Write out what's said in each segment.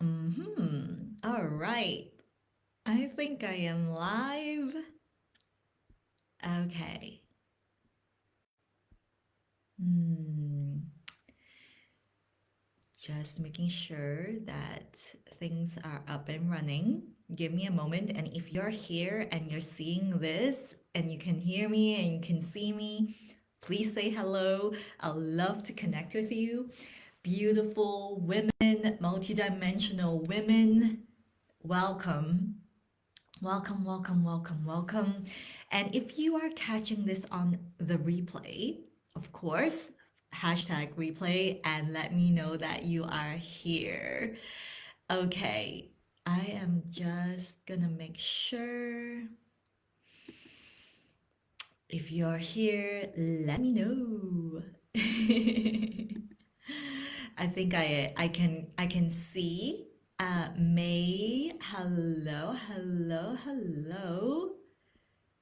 All right. I think I am live. Okay. Hmm. Just making sure that things are up and running. Give me a moment. And if you're here and you're seeing this and you can hear me and you can see me, please say hello. I'd love to connect with you. Beautiful women, multidimensional women, welcome. Welcome, welcome, welcome, welcome. And if you are catching this on the replay, of course, hashtag replay and let me know that you are here. Okay, I am just gonna make sure if you're here, let me know. I think I can see May. Hello, hello, hello.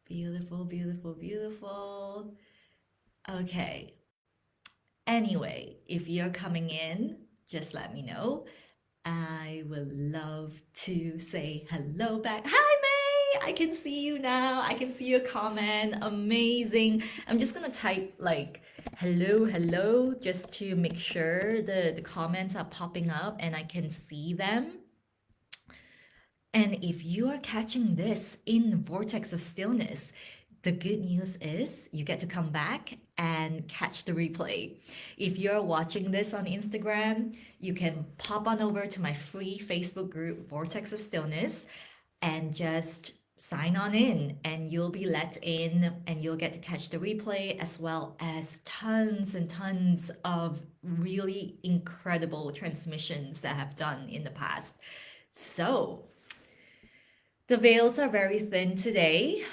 Beautiful, beautiful, beautiful. Okay. Anyway, if you're coming in, just let me know. I would love to say hello back. Hi, May! I can see you now. I can see your comment. Amazing. I'm just gonna type like hello, hello, just to make sure the comments are popping up and I can see them. And if you are catching this in Vortex of Stillness, the good news is you get to come back and catch the replay. If you're watching this on Instagram, you can pop on over to my free Facebook group, Vortex of Stillness, and just sign on in and you'll be let in and you'll get to catch the replay as well as tons and tons of really incredible transmissions that I've done in the past. So, the veils are very thin today.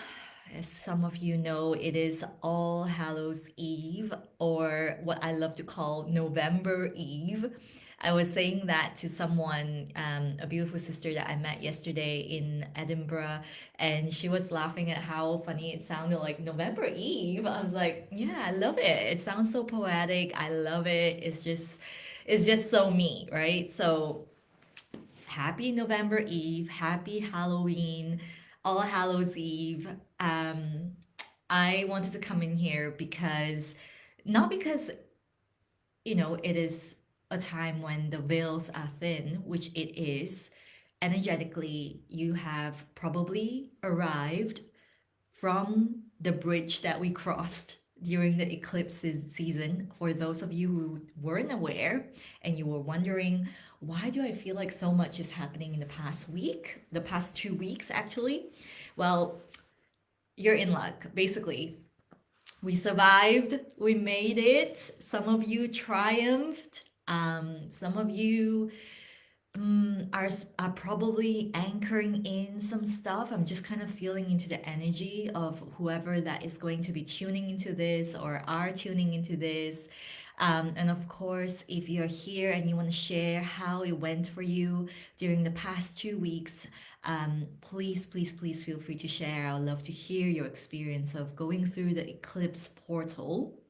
As some of you know, it is All Hallows Eve, or what I love to call November Eve. I was saying that to someone, a beautiful sister that I met yesterday in Edinburgh, and she was laughing at how funny it sounded like November Eve. I was like, yeah, I love it. It sounds so poetic. I love it. It's just so me, right? So happy November Eve, happy Halloween, All Hallows Eve. Um, I wanted to come in here because, not because, it is a time when the veils are thin, which it is. Energetically, you have probably arrived from the bridge that we crossed during the eclipses season. For those of you who weren't aware and you were wondering, why do I feel like so much is happening in the past week, the past 2 weeks actually? Well, you're in luck. Basically, we survived, we made it. Some of you triumphed. Some of you are probably anchoring in some stuff. I'm just kind of feeling into the energy of whoever that is going to be tuning into this or are tuning into this. And of course, if you're here and you want to share how it went for you during the past 2 weeks, please, please, please feel free to share. I'd love to hear your experience of going through the eclipse portal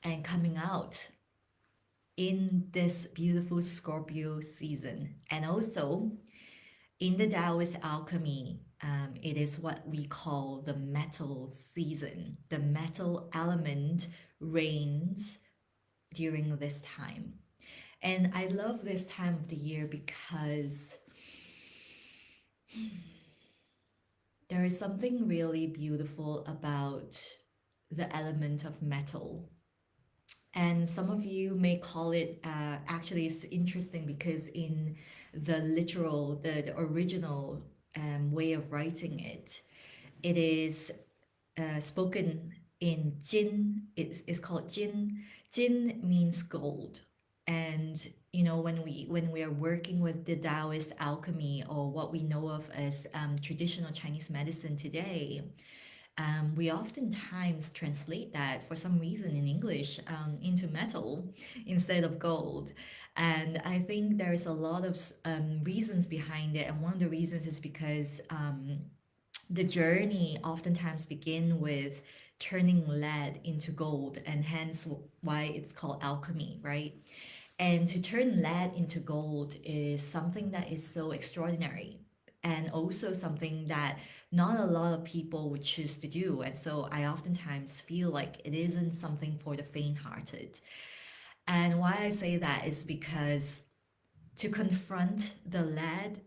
and coming out in this beautiful Scorpio season. And also, in the Taoist alchemy, it is what we call the metal season. The metal element reigns during this time. And I love this time of the year because there is something really beautiful about the element of metal. And some of you may call it, actually, it's interesting because in the literal, the original way of writing it, it is spoken in Jin. It's called Jin. Jin means gold. And when we are working with the Taoist alchemy or what we know of as traditional Chinese medicine today, we oftentimes translate that for some reason in English into metal instead of gold. And I think there's a lot of reasons behind it. And one of the reasons is because the journey oftentimes begin with turning lead into gold, and hence why it's called alchemy, right? And to turn lead into gold is something that is so extraordinary, and also something that not a lot of people would choose to do. And so I oftentimes feel like it isn't something for the faint-hearted. And why I say that is because to confront the lead,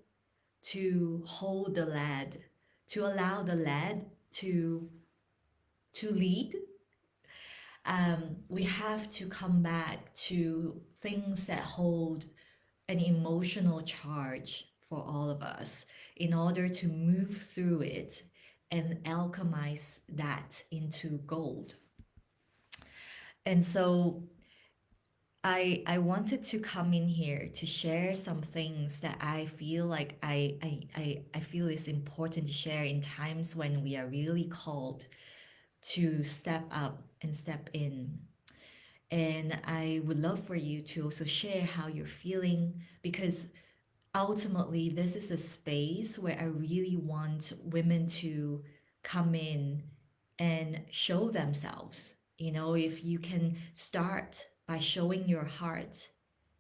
to hold the lead, to allow the lead to lead, we have to come back to things that hold an emotional charge for all of us in order to move through it and alchemize that into gold. And so I wanted to come in here to share some things that I feel like I feel is important to share in times when we are really called to step up and step in. And I would love for you to also share how you're feeling, because ultimately this is a space where I really want women to come in and show themselves. You know, if you can start by showing your heart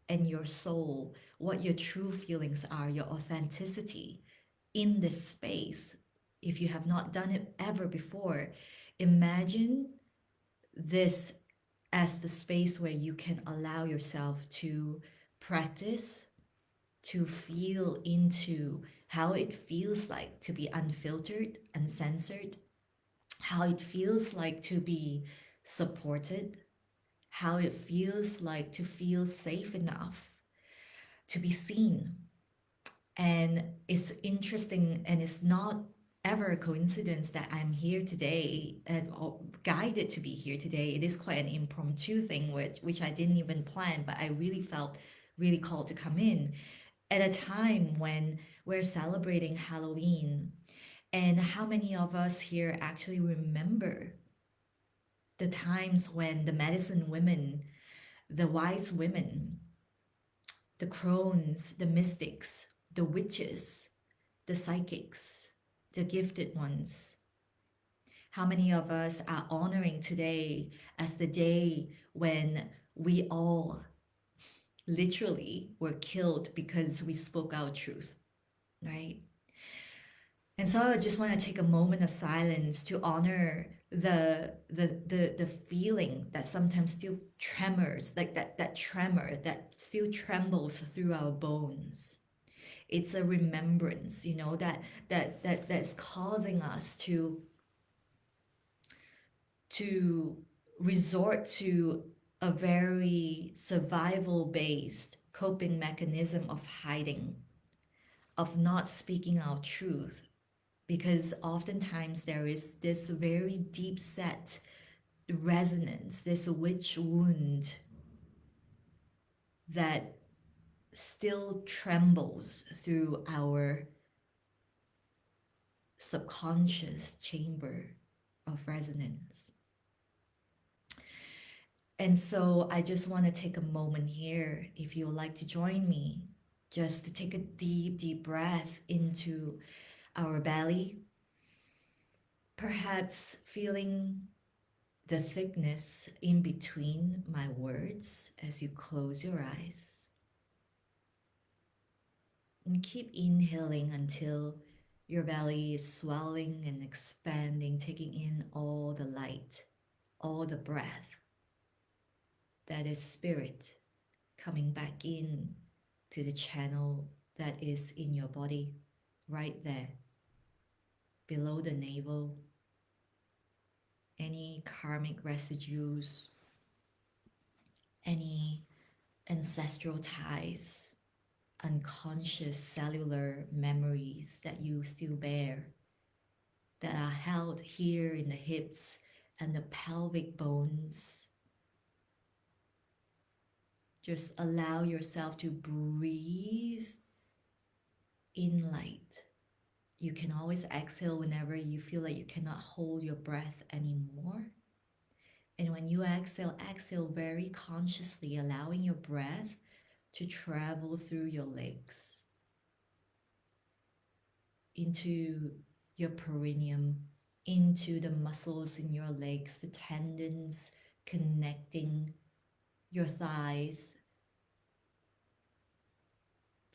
and your soul, what your true feelings are, your authenticity in this space. If you have not done it ever before, imagine this as the space where you can allow yourself to practice, to feel into how it feels like to be unfiltered, uncensored, how it feels like to be supported, how it feels like to feel safe enough to be seen. And it's interesting, and it's not ever a coincidence that I'm here today and guided to be here today. It is quite an impromptu thing, which I didn't even plan, but I really felt really called to come in at a time when we're celebrating Halloween. And how many of us here actually remember the times when the medicine women, the wise women, the crones, the mystics, the witches, the psychics, the gifted ones? How many of us are honoring today as the day when we all literally were killed because we spoke our truth, right? And so I just want to take a moment of silence to honor the feeling that sometimes still tremors, like that tremor that still trembles through our bones. It's a remembrance, you know, that's causing us to resort to a very survival based coping mechanism of hiding, of not speaking our truth, because oftentimes there is this very deep set resonance, this witch wound that still trembles through our subconscious chamber of resonance. And so I just want to take a moment here, if you would like to join me, just to take a deep, deep breath into our belly, perhaps feeling the thickness in between my words as you close your eyes. And keep inhaling until your belly is swelling and expanding, taking in all the light, all the breath. That is spirit coming back in to the channel that is in your body, right there, below the navel. Any karmic residues, any ancestral ties, unconscious cellular memories that you still bear, that are held here in the hips and the pelvic bones. Just allow yourself to breathe in light. You can always exhale whenever you feel like you cannot hold your breath anymore. And when you exhale, exhale very consciously, allowing your breath to travel through your legs into your perineum, into the muscles in your legs, the tendons connecting your thighs,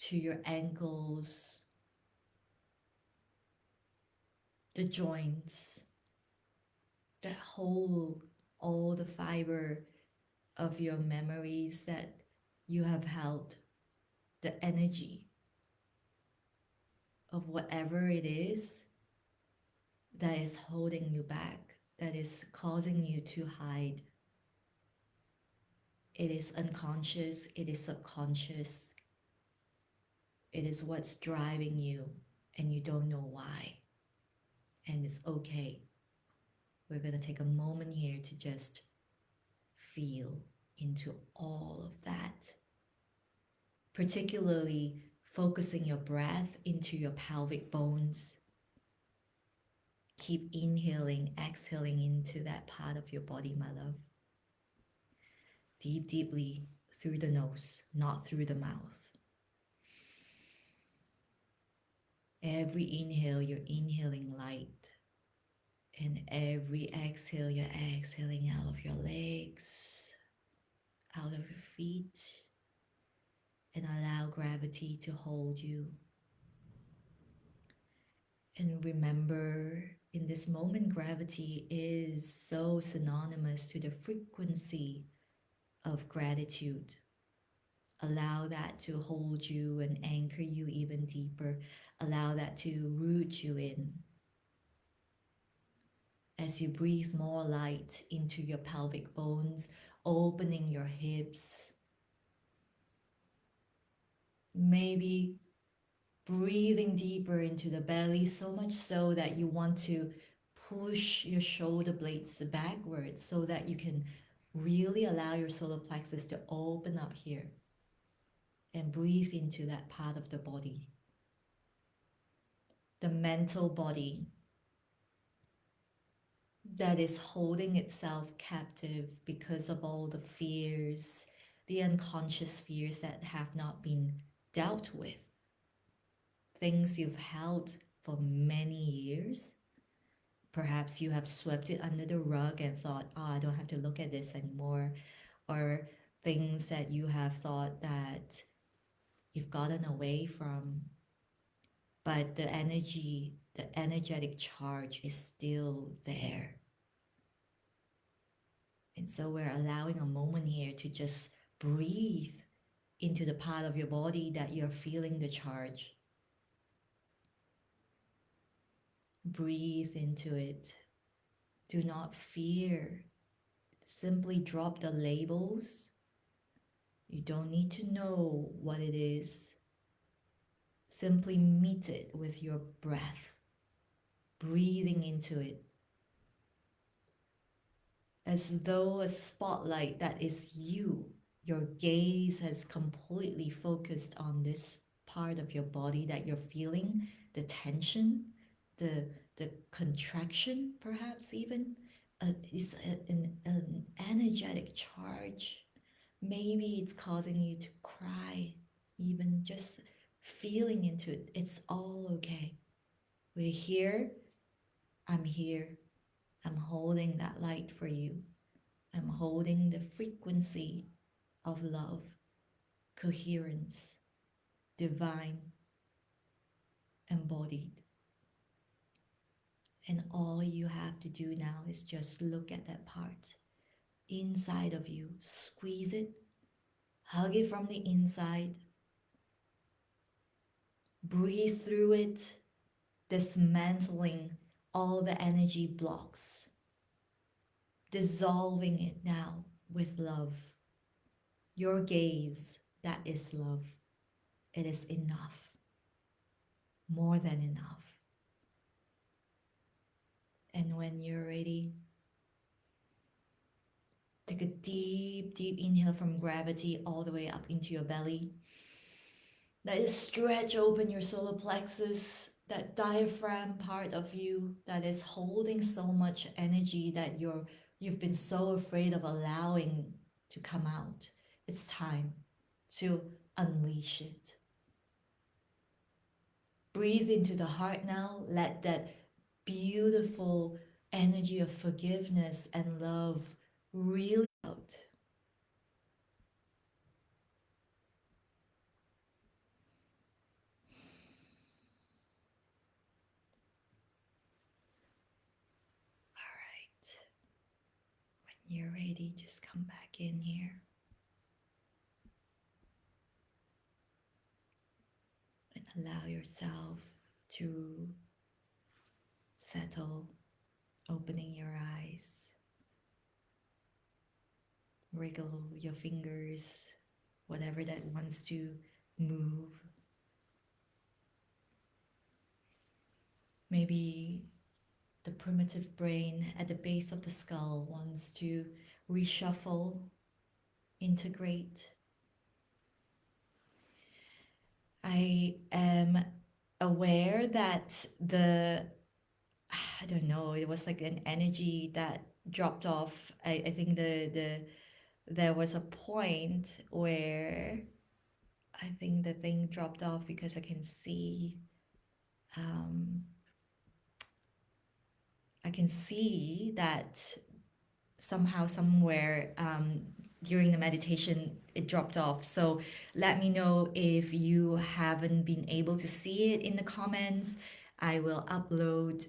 to your ankles, the joints that hold all the fiber of your memories that you have held, the energy of whatever it is that is holding you back, that is causing you to hide. It is unconscious, it is subconscious, it is what's driving you, and you don't know why. And it's okay. We're going to take a moment here to just feel into all of that, particularly focusing your breath into your pelvic bones. Keep inhaling, exhaling into that part of your body, my love. Deep, deeply through the nose, not through the mouth. Every inhale, you're inhaling light. And every exhale, you're exhaling out of your legs, out of your feet. And allow gravity to hold you. And remember, in this moment, gravity is so synonymous to the frequency of gratitude. Allow that to hold you and anchor you even deeper. Allow that to root you in. As you breathe more light into your pelvic bones, opening your hips. Maybe breathing deeper into the belly, so much so that you want to push your shoulder blades backwards so that you can really allow your solar plexus to open up here and breathe into that part of the body. The mental body that is holding itself captive because of all the fears, the unconscious fears that have not been dealt with. Things you've held for many years. Perhaps you have swept it under the rug and thought, oh, I don't have to look at this anymore. Or things that you have thought that you've gotten away from. But the energy, the energetic charge is still there. And so we're allowing a moment here to just breathe into the part of your body that you're feeling the charge. Breathe into it. Do not fear. Simply drop the labels. You don't need to know what it is. Simply meet it with your breath, breathing into it. As though a spotlight that is you, your gaze has completely focused on this part of your body that you're feeling, the tension, the contraction, perhaps even. It's an energetic charge. Maybe it's causing you to cry, even just feeling into it. It's all okay. We're here. I'm here. I'm holding that light for you. I'm holding the frequency of love, coherence, divine, embodied. And all you have to do now is just look at that part inside of you, squeeze it, hug it from the inside, breathe through it, dismantling all the energy blocks, dissolving it now with love. Your gaze, that is love. It is enough, more than enough. And when you're ready, take a deep, deep inhale from gravity all the way up into your belly. Let it stretch open your solar plexus, that diaphragm part of you that is holding so much energy that you've been so afraid of allowing to come out. It's time to unleash it. Breathe into the heart now. Let that beautiful energy of forgiveness and love really out. you're ready, just come back in here and allow yourself to settle, opening your eyes, wriggle your fingers, whatever that wants to move. Maybe the primitive brain at the base of the skull wants to reshuffle, integrate. I am aware that I don't know, it was like an energy that dropped off. I think there was a point where I think the thing dropped off because um, I can see that somehow, somewhere during the meditation, it dropped off. So let me know if you haven't been able to see it in the comments. I will upload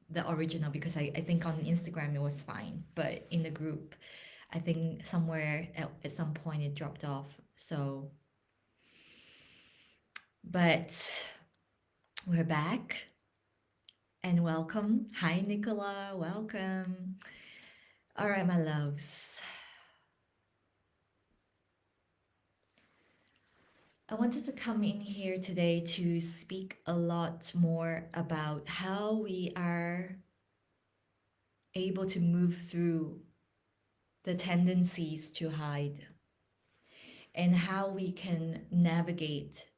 the original because I think on Instagram it was fine, but in the group, I think somewhere at some point it dropped off. So, but we're back and welcome. Hi, Nicola. Welcome. All right, my loves. I wanted to come in here today to speak a lot more about how we are able to move through the tendencies to hide and how we can navigate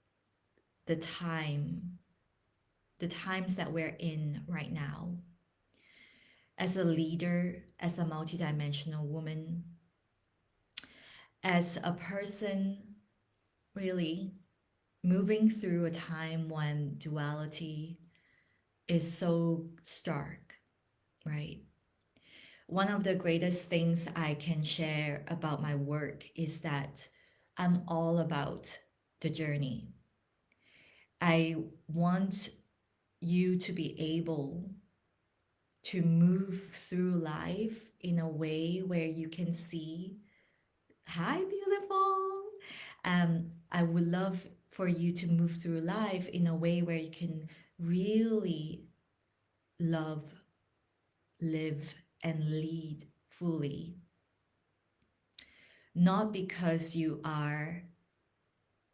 the times that we're in right now. As a leader, as a multidimensional woman, as a person really moving through a time when duality is so stark, right? One of the greatest things I can share about my work is that I'm all about the journey. I want you to be able to move through life in a way where you can see, hi, beautiful. I would love for you to move through life in a way where you can really love, live, and lead fully. Not because you are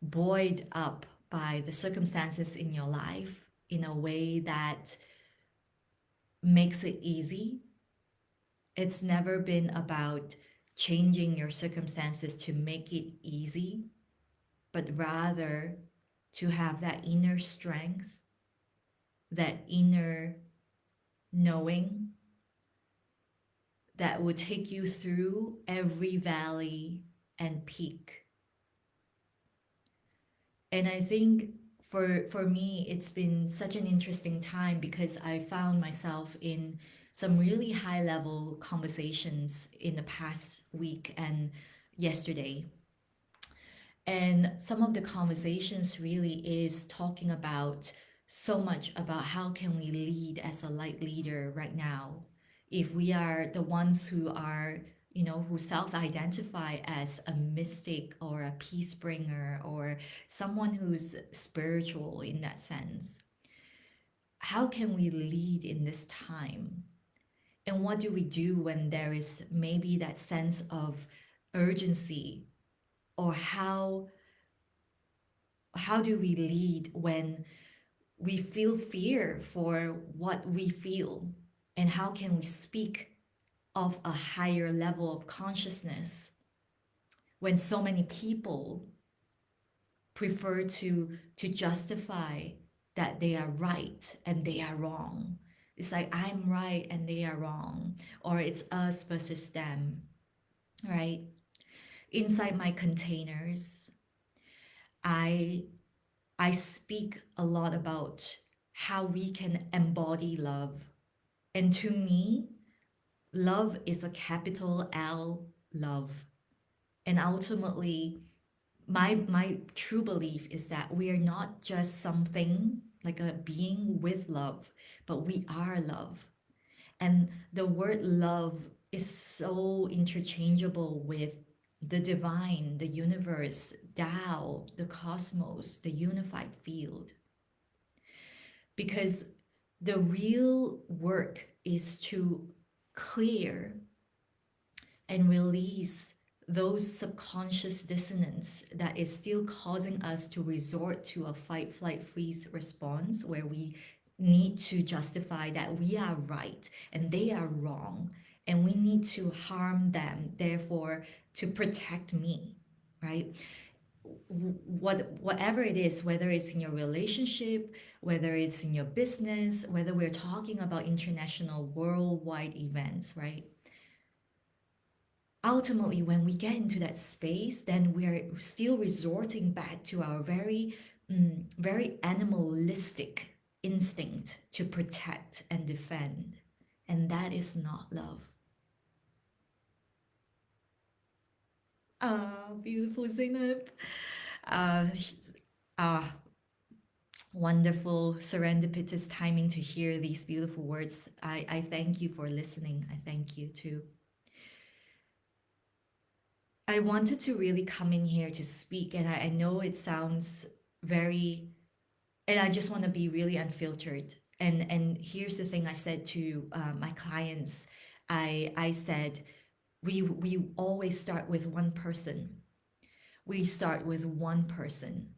buoyed up by the circumstances in your life in a way that makes it easy. It's never been about changing your circumstances to make it easy, but rather to have that inner strength, that inner knowing that would take you through every valley and peak. And I think for me, it's been such an interesting time because I found myself in some really high level conversations in the past week and yesterday. And some of the conversations really is talking about so much about how can we lead as a light leader right now if we are the ones who are, who self-identify as a mystic or a peace bringer or someone who's spiritual in that sense. How can we lead in this time? And what do we do when there is maybe that sense of urgency, or how do we lead when we feel fear for what we feel? And how can we speak of a higher level of consciousness when so many people prefer to justify that they are right and they are wrong? It's like I'm right and they are wrong, or it's us versus them, right? Inside my containers, I I speak a lot about how we can embody love. And to me, love is a capital L love. And ultimately, my true belief is that we are not just something like a being with love, but we are love. And the word love is so interchangeable with the divine, the universe, Tao, the cosmos, the unified field. Because the real work is to clear and release those subconscious dissonance that is still causing us to resort to a fight, flight, freeze response where we need to justify that we are right and they are wrong and we need to harm them, therefore, to protect me, right? Whatever it is, whether it's in your relationship, whether it's in your business, whether we're talking about international worldwide events, right? Ultimately, when we get into that space, then we're still resorting back to our very animalistic instinct to protect and defend. And that is not love. Ah, beautiful Zainab. Uh, ah, wonderful serendipitous timing to hear these beautiful words. I thank you for listening. I thank you too. I wanted to really come in here to speak, and I know it sounds very, and I just want to be really unfiltered. And here's the thing I said to my clients. I said we always start with one person. We start with one person.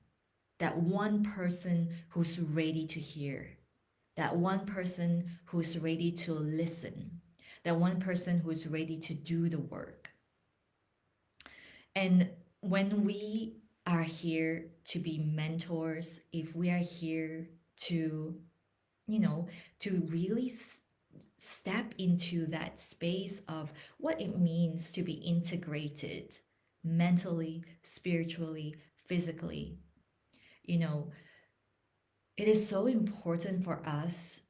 That one person who's ready to hear. That one person who's ready to listen. That one person who's ready to do the work. And when we are here to be mentors, if we are here to, you know, to really step into that space of what it means to be integrated mentally, spiritually, physically, you know, it is so important for us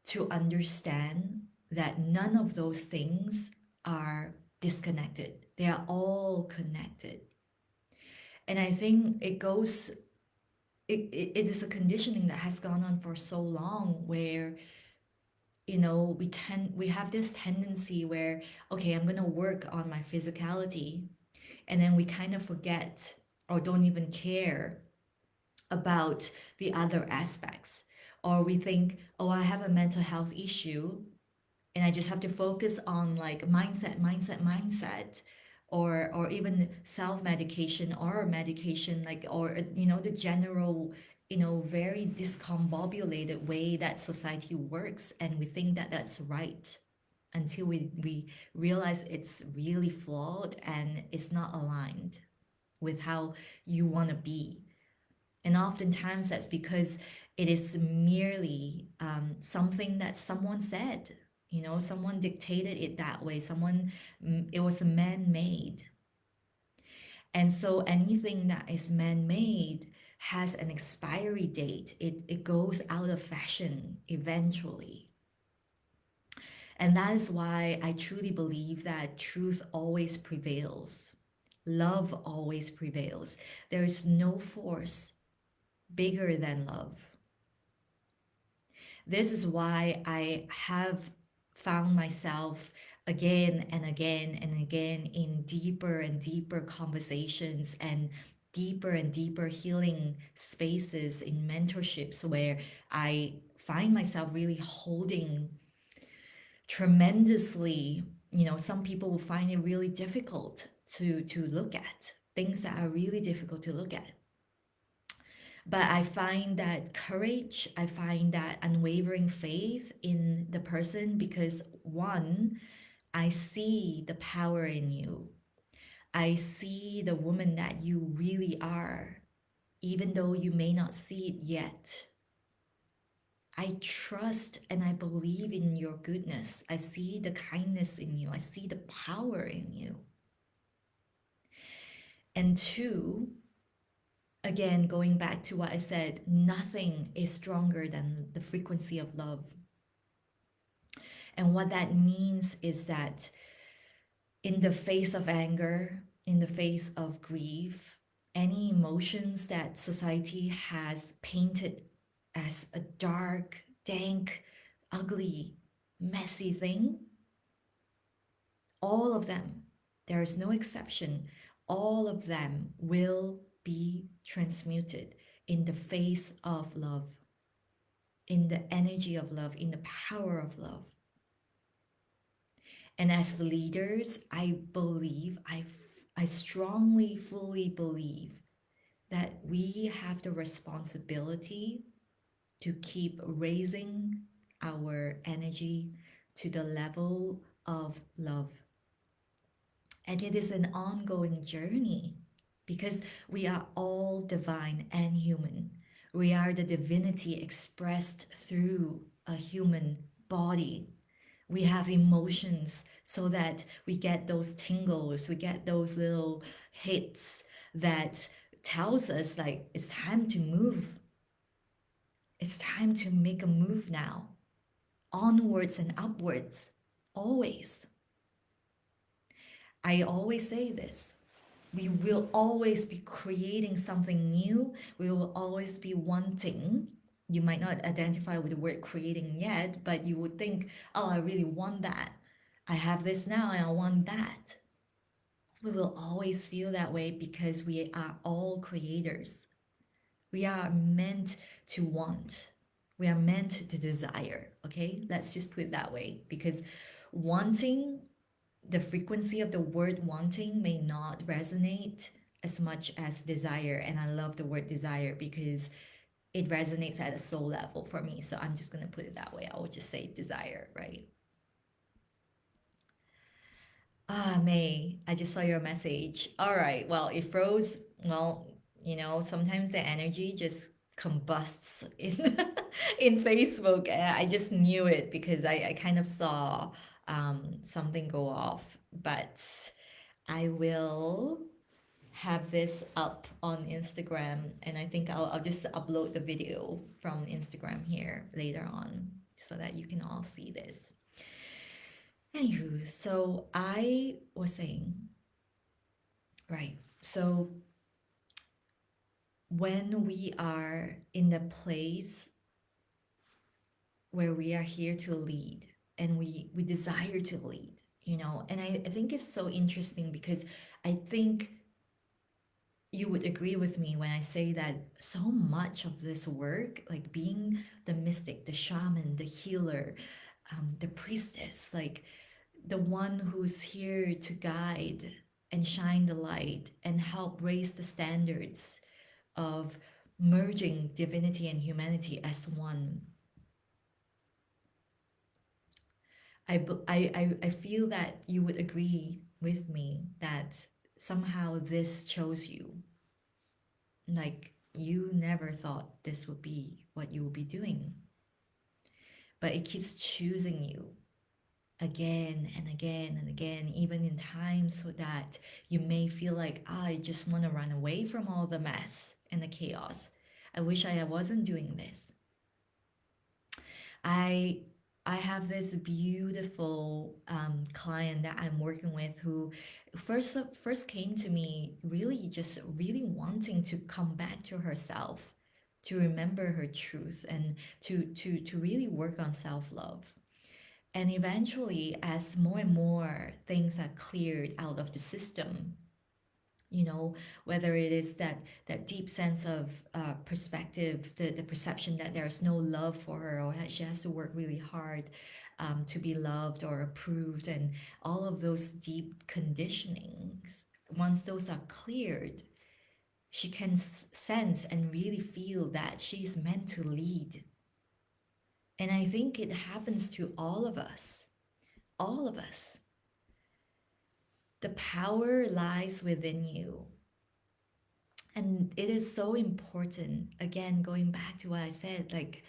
to understand that none of those things are disconnected. They are all connected. And I think it is a conditioning that has gone on for so long where we have this tendency where, okay, I'm going to work on my physicality, and then we kind of forget or don't even care about the other aspects. Or we think, oh, I have a mental health issue and I just have to focus on like mindset, or even self-medication or medication, like, or the general, very discombobulated way that society works, and we think that that's right until we realize it's really flawed and it's not aligned with how you want to be. And oftentimes that's because it is merely something that someone said. Someone dictated it that way. It was a man-made. And so anything that is man-made has an expiry date. It goes out of fashion eventually. And that is why I truly believe that truth always prevails. Love always prevails. There is no force bigger than love. This is why I have found myself again and again and again in deeper and deeper conversations and deeper healing spaces in mentorships where I find myself really holding tremendously. Some people will find it really difficult to look at things that are really difficult to look at. But I find that courage, I find that unwavering faith in the person because, one, I see the power in you. I see the woman that you really are, even though you may not see it yet. I trust and I believe in your goodness. I see the kindness in you. I see the power in you. And two, again, going back to what I said, nothing is stronger than the frequency of love. And what that means is that in the face of anger, in the face of grief, any emotions that society has painted as a dark, dank, ugly, messy thing, all of them, there is no exception, all of them will be transmuted in the face of love, in the energy of love, in the power of love. And as leaders, I believe, I strongly, fully believe that we have the responsibility to keep raising our energy to the level of love. And it is an ongoing journey because we are all divine and human. We are the divinity expressed through a human body. We have emotions so that we get those tingles, we get those little hits that tells us like it's time to move. It's time to make a move now. Onwards and upwards. Always. I always say this. We will always be creating something new. We will always be wanting. You might not identify with the word creating yet, but you would think, oh, I really want that. I have this now and I want that. We will always feel that way because we are all creators. We are meant to want. We are meant to desire. Okay, let's just put it that way because wanting, the frequency of the word wanting may not resonate as much as desire. And I love the word desire because it resonates at a soul level for me. So I'm just going to put it that way. I would just say desire, right? Ah, May, I just saw your message. All right. Well, it froze. Well, sometimes the energy just combusts in in Facebook. I just knew it because I kind of saw something go off. But I will have this up on Instagram, and I think I'll just upload the video from Instagram here later on so that you can all see this. Anywho, so I was saying, right, so when we are in the place where we are here to lead and we desire to lead, and I think it's so interesting because I think you would agree with me when I say that so much of this work, like being the mystic, the shaman, the healer, the priestess, like the one who's here to guide and shine the light and help raise the standards of merging divinity and humanity as one. I feel that you would agree with me that somehow this chose you. Like you never thought this would be what you would be doing, but it keeps choosing you again and again and again, even in times so that you may feel like, I just want to run away from all the mess and the chaos. I wish I wasn't doing this. I I have this beautiful client that I'm working with who first came to me really just really wanting to come back to herself, to remember her truth and to really work on self-love. And eventually, as more and more things are cleared out of the system, whether it is that deep sense of perspective, the perception that there's no love for her or that she has to work really hard to be loved or approved, and all of those deep conditionings, once those are cleared, she can sense and really feel that she's meant to lead. And I think it happens to all of us. All of us. The power lies within you. And it is so important, again, going back to what I said, like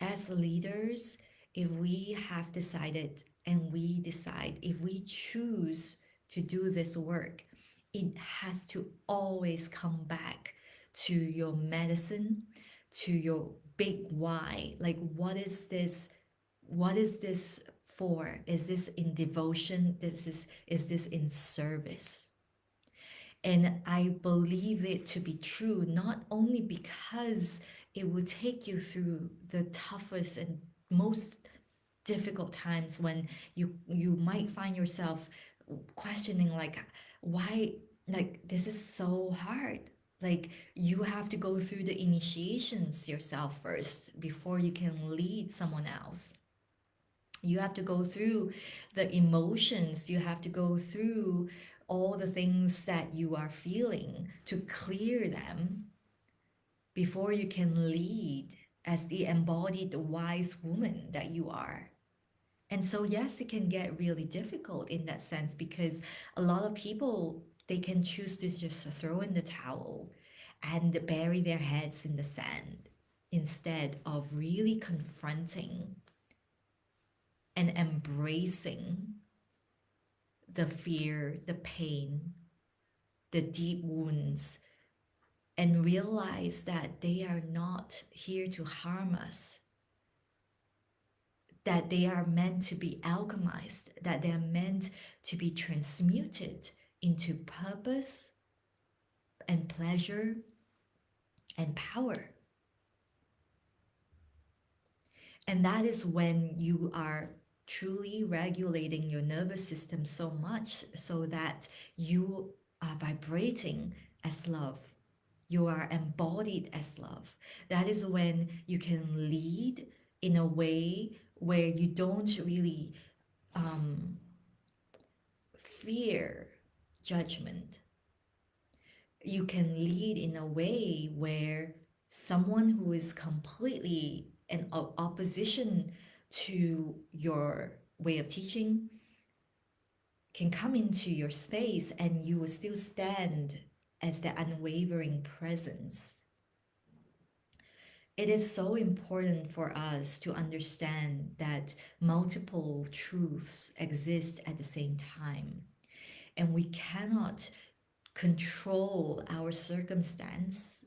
as leaders, if we have decided and we decide, if we choose to do this work, it has to always come back to your medicine, to your big why. Like, what is this? What is this for? Is this in devotion? Is this in service? And I believe it to be true, not only because it will take you through the toughest and most difficult times when you might find yourself questioning like why, like this is so hard. Like you have to go through the initiations yourself first before you can lead someone else. You have to go through the emotions, you have to go through all the things that you are feeling to clear them before you can lead as the embodied wise woman that you are. And so, yes, it can get really difficult in that sense because a lot of people, they can choose to just throw in the towel and bury their heads in the sand instead of really confronting and embracing the fear, the pain, the deep wounds, and realize that they are not here to harm us, that they are meant to be alchemized, that they are meant to be transmuted into purpose and pleasure and power. And that is when you are truly regulating your nervous system so much so that you are vibrating as love. You are embodied as love. That is when you can lead in a way where you don't really um, fear judgment. You can lead in a way where someone who is completely in opposition to your way of teaching can come into your space and you will still stand as the unwavering presence. It is so important for us to understand that multiple truths exist at the same time, and we cannot control our circumstance,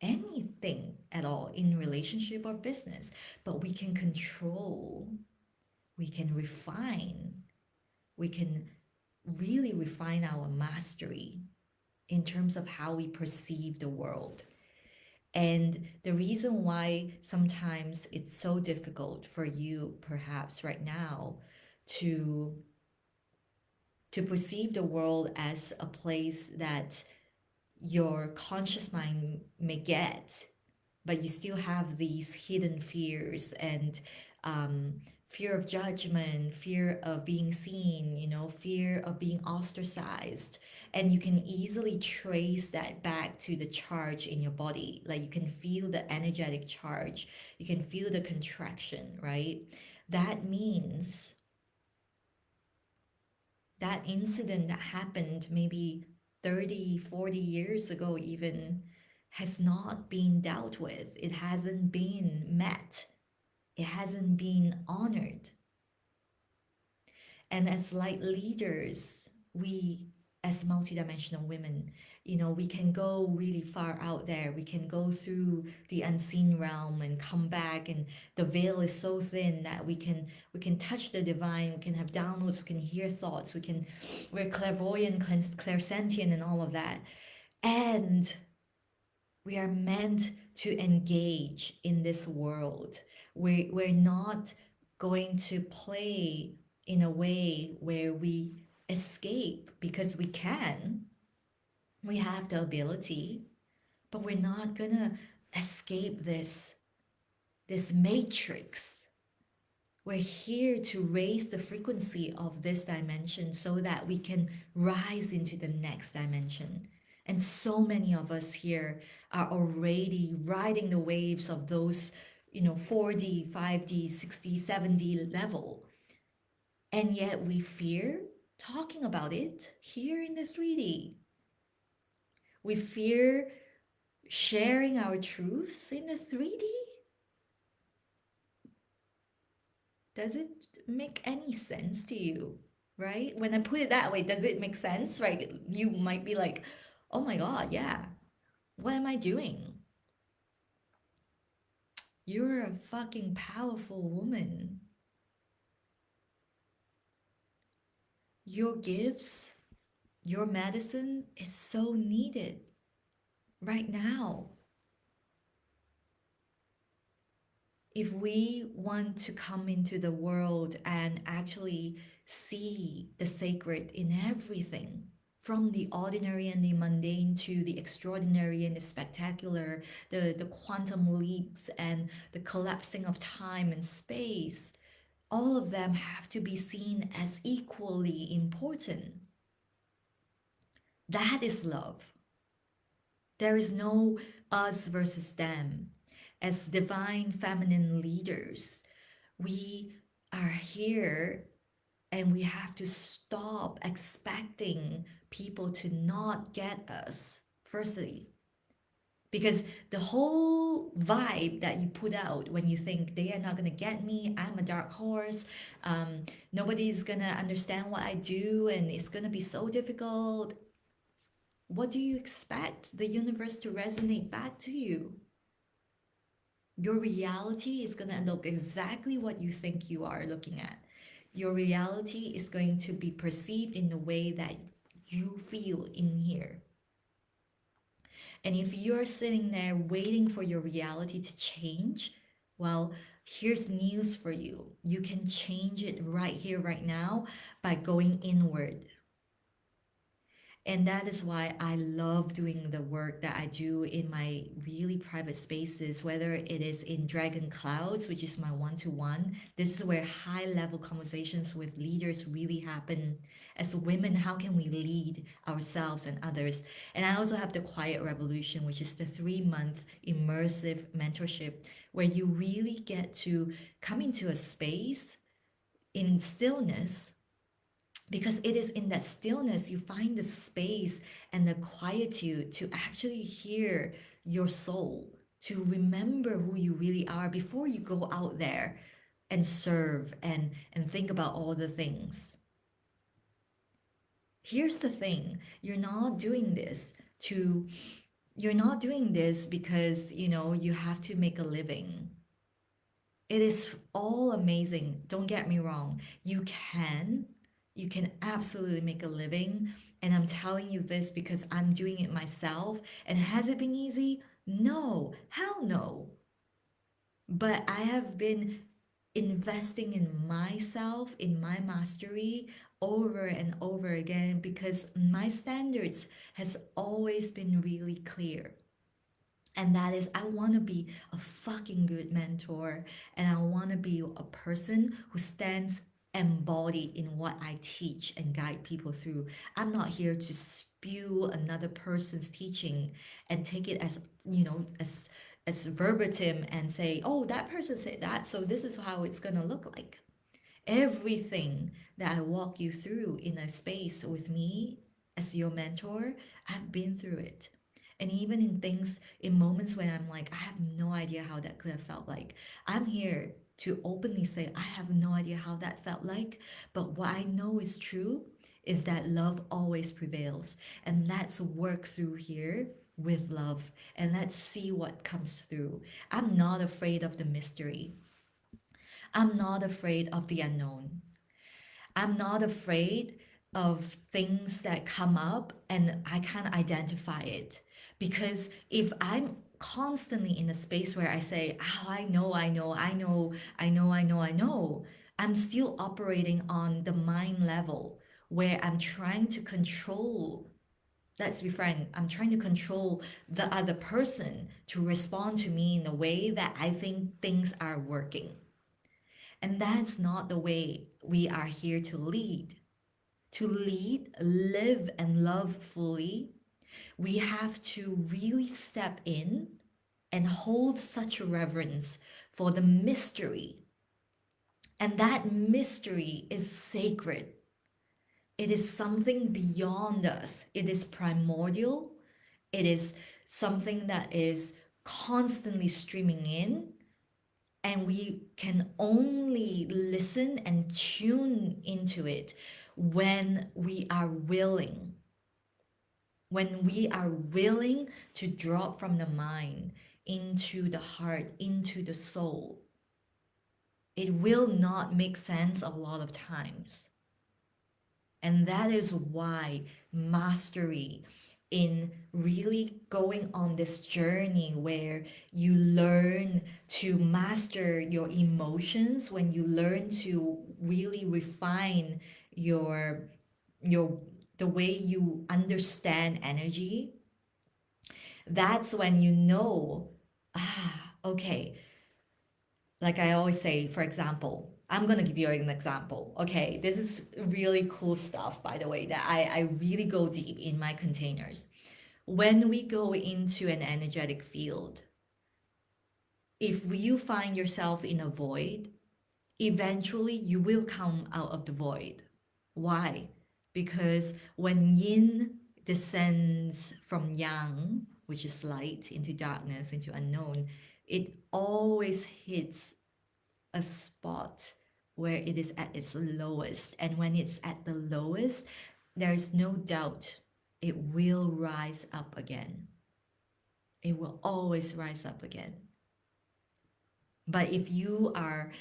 anything at all in relationship or business, but we can control, we can refine, we can really refine our mastery in terms of how we perceive the world. And the reason why sometimes it's so difficult for you perhaps right now to perceive the world as a place that your conscious mind may get, but you still have these hidden fears and fear of judgment, fear of being seen, fear of being ostracized. And you can easily trace that back to the charge in your body. Like you can feel the energetic charge, you can feel the contraction, right? That means that incident that happened maybe 30, 40 years ago, even, has not been dealt with. It hasn't been met, it hasn't been honored. And as light leaders, we, as multidimensional women, we can go really far out there. We can go through the unseen realm and come back, and the veil is so thin that we can touch the divine. We can have downloads. We can hear thoughts. We're clairvoyant, clairsentient, and all of that. And we are meant to engage in this world. We're not going to play in a way where we escape because we can. We have the ability, but we're not gonna escape this matrix. We're here to raise the frequency of this dimension so that we can rise into the next dimension. And so many of us here are already riding the waves of those, 4D, 5D, 6D, 7D level. And yet we fear talking about it here in the 3D. We fear sharing our truths in the 3D. Does it make any sense to you? Right? When I put it that way, does it make sense? Right? You might be like, oh my God, yeah. What am I doing? You're a fucking powerful woman. Your gifts, your medicine is so needed right now. If we want to come into the world and actually see the sacred in everything, from the ordinary and the mundane to the extraordinary and the spectacular, the quantum leaps and the collapsing of time and space. All of them have to be seen as equally important. That is love. There is no us versus them. As divine feminine leaders, we are here and we have to stop expecting people to not get us, firstly. Because the whole vibe that you put out when you think they are not going to get me, I'm a dark horse, nobody's going to understand what I do, and it's going to be so difficult. What do you expect the universe to resonate back to you? Your reality is going to look exactly what you think you are looking at. Your reality is going to be perceived in the way that you feel in here. And if you're sitting there waiting for your reality to change, well, here's news for you. You can change it right here, right now by going inward. And that is why I love doing the work that I do in my really private spaces, whether it is in Dragon Clouds, which is my one to one. This is where high level conversations with leaders really happen. As women, how can we lead ourselves and others? And I also have the Quiet Revolution, which is the 3 month immersive mentorship where you really get to come into a space in stillness, because it is in that stillness you find the space and the quietude to actually hear your soul, to remember who you really are before you go out there and serve and think about all the things. Here's the thing, to you're not doing this because you have to make a living. It is all amazing. Don't get me wrong. You can absolutely make a living. And I'm telling you this because I'm doing it myself. And has it been easy? No. Hell no. But I have been investing in myself, in my mastery over and over again because my standards has always been really clear. And that is, I want to be a fucking good mentor, and I want to be a person who stands embodied in what I teach and guide people through. I'm not here to spew another person's teaching and take it as, as verbatim and say, oh, that person said that, so this is how it's going to look like. Everything that I walk you through in a space with me as your mentor, I've been through it. And even in things, in moments when I'm like, I have no idea how that could have felt like, I'm here to openly say, I have no idea how that felt like. But what I know is true is that love always prevails. And let's work through here with love and let's see what comes through. I'm not afraid of the mystery. I'm not afraid of the unknown. I'm not afraid of things that come up and I can't identify it. Because if I'm constantly in a space where I say, oh, I know, I'm still operating on the mind level where I'm trying to control. Let's be frank, I'm trying to control the other person to respond to me in a way that I think things are working. And that's not the way we are here to lead. To lead, live, and love fully, we have to really step in and hold such a reverence for the mystery. And that mystery is sacred. It is something beyond us, it is primordial, it is something that is constantly streaming in, and we can only listen and tune into it when we are willing. When we are willing to drop from the mind into the heart, into the soul, it will not make sense a lot of times. And that is why mastery in really going on this journey where you learn to master your emotions, when you learn to really refine your your the way you understand energy. That's when you know, okay, like I always say, for example, I'm going to give you an example. Okay, this is really cool stuff, by the way, that I really go deep in my containers. When we go into an energetic field, if you find yourself in a void, eventually you will come out of the void. Why? Because when yin descends from yang, which is light, into darkness, into unknown, it always hits a spot where it is at its lowest. And when it's at the lowest, there's no doubt it will rise up again. It will always rise up again. But if you are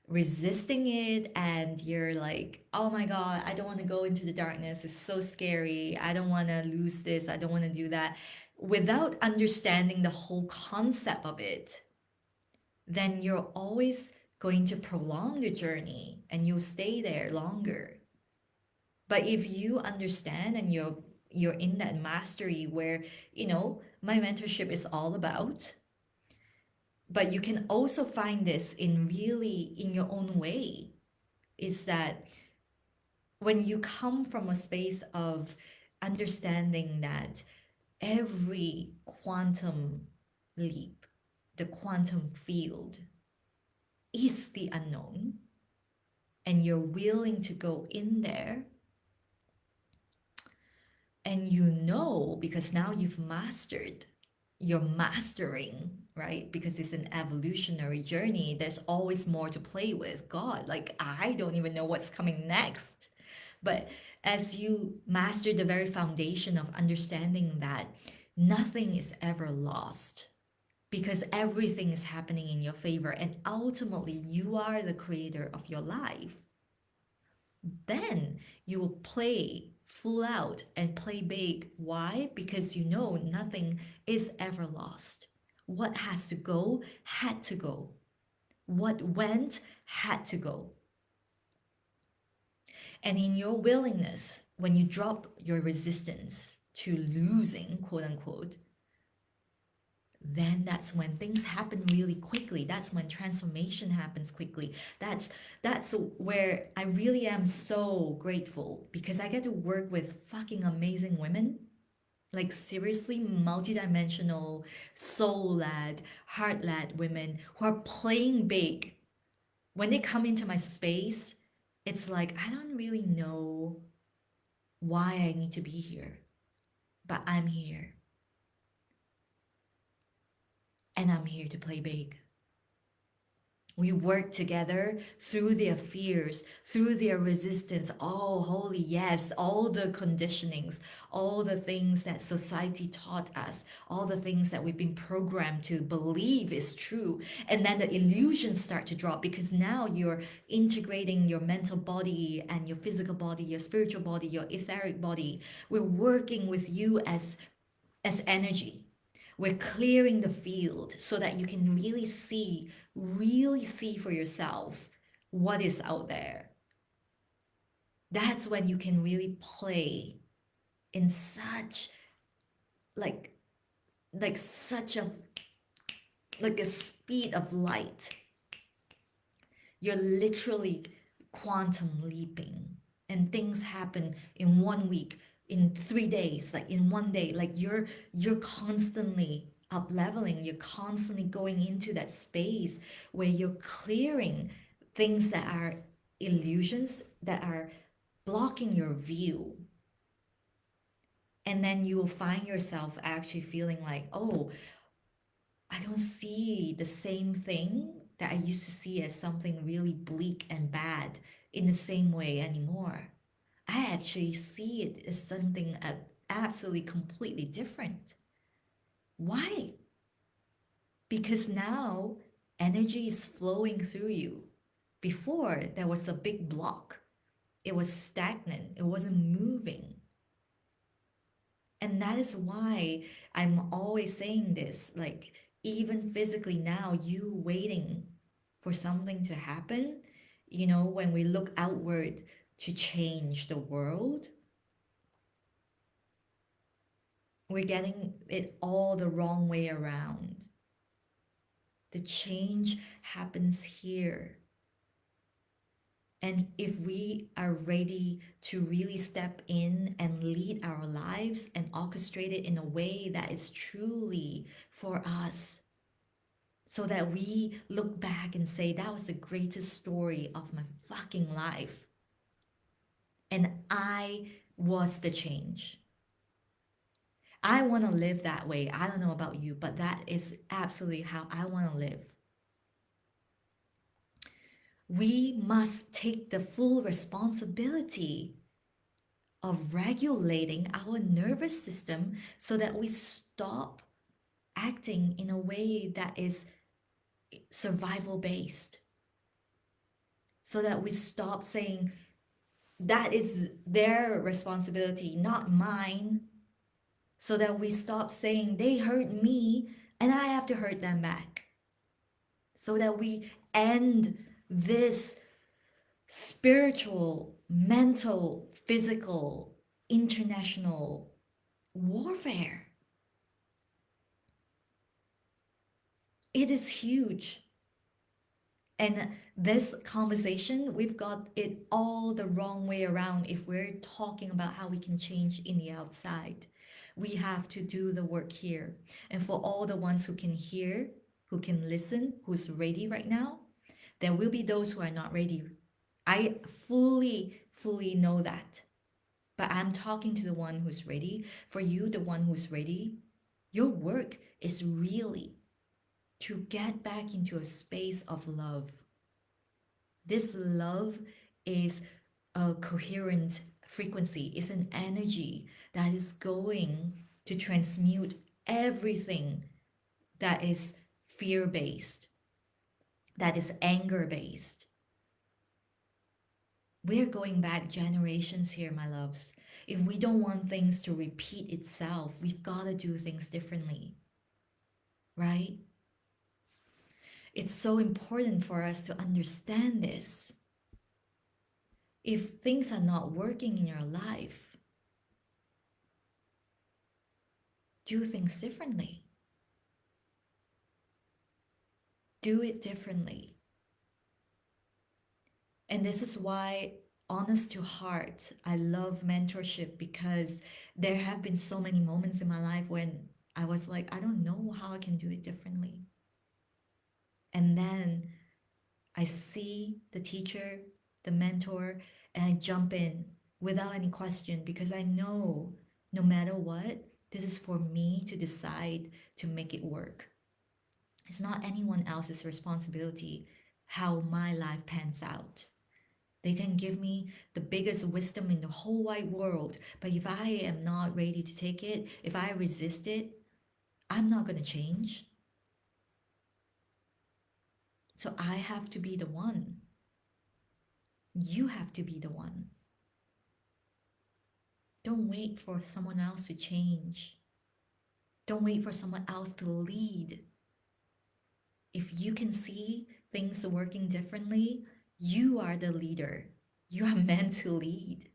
resisting it and you're like, oh my God, I don't want to go into the darkness, it's so scary, I don't want to lose this, I don't want to do that, without understanding the whole concept of it, then you're always going to prolong the journey and you'll stay there longer. But if you understand and you're in that mastery where, my mentorship is all about, but you can also find this in your own way, is that when you come from a space of understanding that every quantum leap, the quantum field, is the unknown, and you're willing to go in there, and because now you're mastering, right? Because it's an evolutionary journey, there's always more to play with. God, like, I don't even know what's coming next. But as you master the very foundation of understanding that nothing is ever lost, because everything is happening in your favor, and ultimately you are the creator of your life, then you will play full out and play big. Why? Because you know nothing is ever lost. What has to go had to go. What went had to go. And in your willingness, when you drop your resistance to losing, quote unquote, then that's when things happen really quickly. That's when transformation happens quickly. That's where I really am so grateful, because I get to work with fucking amazing women. Like, seriously, multidimensional, soul-led, heart-led women who are playing big. When they come into my space, it's like, I don't really know why I need to be here, but I'm here. And I'm here to play big. We work together through their fears, through their resistance. Oh, holy yes, all the conditionings, all the things that society taught us, all the things that we've been programmed to believe is true. And then the illusions start to drop, because now you're integrating your mental body and your physical body, your spiritual body, your etheric body. We're working with you as energy. We're clearing the field so that you can really see for yourself what is out there. That's when you can really play in such like such a speed of light. You're literally quantum leaping, and things happen in 1 week, in 3 days, like in one day. Like, you're constantly up leveling, you're constantly going into that space where you're clearing things that are illusions, that are blocking your view. And then you will find yourself actually feeling like, oh, I don't see the same thing that I used to see as something really bleak and bad in the same way anymore. I actually see it as something absolutely completely different. Why? Because now energy is flowing through you. Before, there was a big block. It was stagnant. It wasn't moving. And that is why I'm always saying this, like, even physically now, you waiting for something to happen, when we look outward to change the world, we're getting it all the wrong way around. The change happens here. And if we are ready to really step in and lead our lives and orchestrate it in a way that is truly for us, so that we look back and say, that was the greatest story of my fucking life. And I was the change. I want to live that way. I don't know about you, but that is absolutely how I want to live. We must take the full responsibility of regulating our nervous system so that we stop acting in a way that is survival based, so that we stop saying that is their responsibility, not mine, so that we stop saying they hurt me and I have to hurt them back, so that we end this spiritual, mental, physical, international warfare. It is huge. And this conversation, we've got it all the wrong way around if we're talking about how we can change in the outside. We have to do the work here. And for all the ones who can hear, who can listen, who's ready right now, there will be those who are not ready. I fully know that. But I'm talking to the one who's ready. For you, the one who's ready, your work is really to get back into a space of love. This love is a coherent frequency, it's an energy that is going to transmute everything that is fear based, that is anger based. We're going back generations here, my loves. If we don't want things to repeat itself, we've got to do things differently, right? It's so important for us to understand this. If things are not working in your life, do things differently. Do it differently. And this is why, honest to heart, I love mentorship, because there have been so many moments in my life when I was like, I don't know how I can do it differently. And then I see the teacher, the mentor, and I jump in without any question, because I know no matter what, this is for me to decide to make it work. It's not anyone else's responsibility how my life pans out. They can give me the biggest wisdom in the whole wide world, but if I am not ready to take it, if I resist it, I'm not going to change. So I have to be the one. You have to be the one. Don't wait for someone else to change. Don't wait for someone else to lead. If you can see things working differently, you are the leader. You are meant to lead.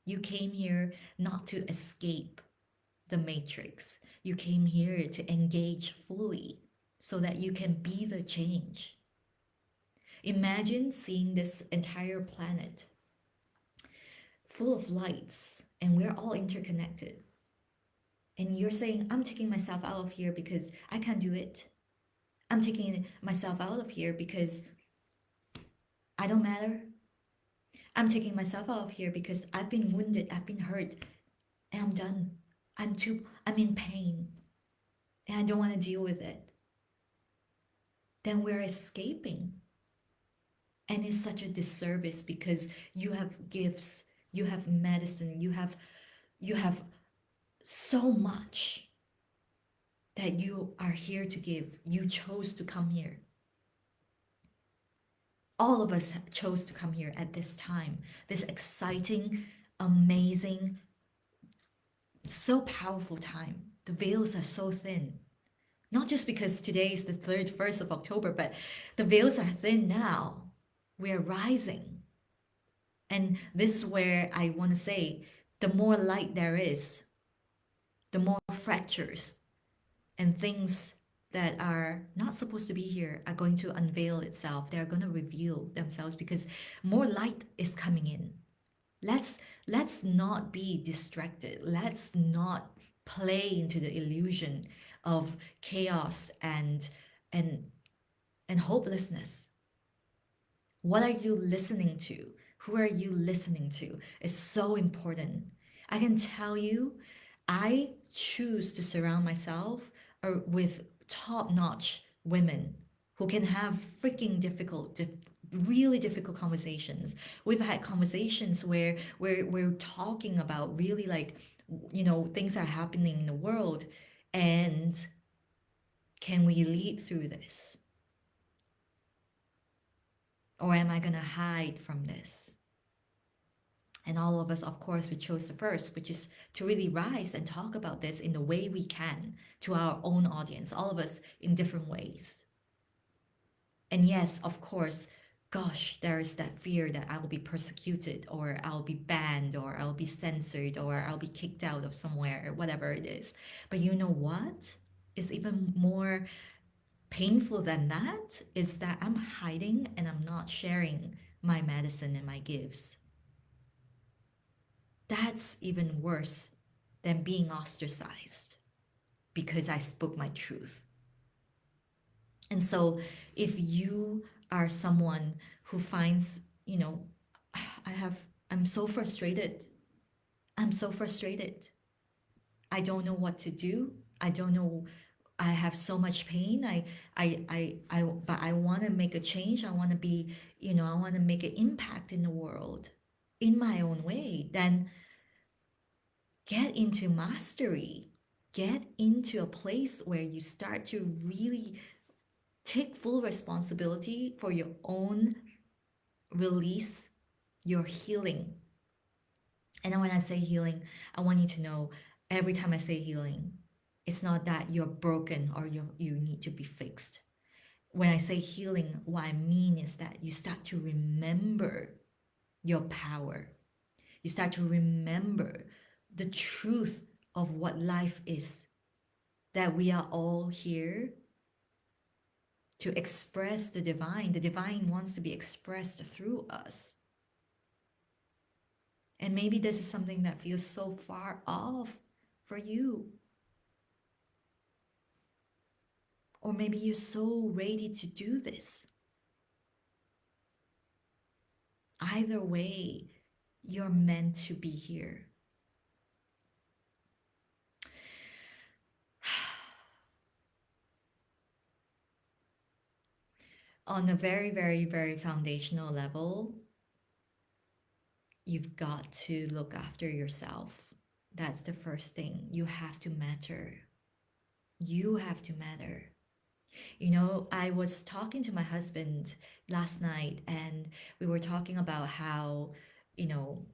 You came here not to escape the matrix. You came here to engage fully so that you can be the change. Imagine seeing this entire planet full of lights and we're all interconnected. And you're saying, I'm taking myself out of here because I can't do it. I'm taking myself out of here because I don't matter. I'm taking myself out of here because I've been wounded, I've been hurt, and I'm done. I'm in pain, and I don't want to deal with it. Then we're escaping. And it's such a disservice, because you have gifts, you have medicine, you have so much that you are here to give. You chose to come here. All of us chose to come here at this time, this exciting, amazing, So powerful time. The veils are so thin. Not just because today is the 1st of October, but the veils are thin now. We are rising. And this is where I want to say the more light there is, the more fractures and things that are not supposed to be here are going to unveil itself. They're going to reveal themselves because more light is coming in. Let's not be distracted. Let's not play into the illusion of chaos and and hopelessness. What are you listening to? Who are you listening to? It's so important. I can tell you, I choose to surround myself with top-notch women who can have freaking really difficult conversations. We've had conversations where we're talking about really like, things are happening in the world, and can we lead through this? Or am I going to hide from this? And all of us, of course, we chose the first, which is to really rise and talk about this in the way we can to our own audience, all of us in different ways. And yes, of course, gosh, there is that fear that I will be persecuted or I'll be banned or I'll be censored or I'll be kicked out of somewhere, or whatever it is. But you know what is even more painful than that is that I'm hiding and I'm not sharing my medicine and my gifts. That's even worse than being ostracized because I spoke my truth. And so if you are someone who finds, I have, I'm so frustrated. I'm so frustrated. I don't know what to do. I don't know. I have so much pain. But I want to make a change. I want to be, I want to make an impact in the world in my own way. Then get into mastery. Get into a place where you start to really take full responsibility for your own release, your healing. And then when I say healing, I want you to know every time I say healing, it's not that you're broken or you need to be fixed. When I say healing, what I mean is that you start to remember your power. You start to remember the truth of what life is, that we are all here to express the divine. The divine wants to be expressed through us. And maybe this is something that feels so far off for you. Or maybe you're so ready to do this. Either way, you're meant to be here. On a very, very, very foundational level, you've got to look after yourself. That's the first thing. You have to matter. You have to matter. I was talking to my husband last night, and we were talking about how, you know,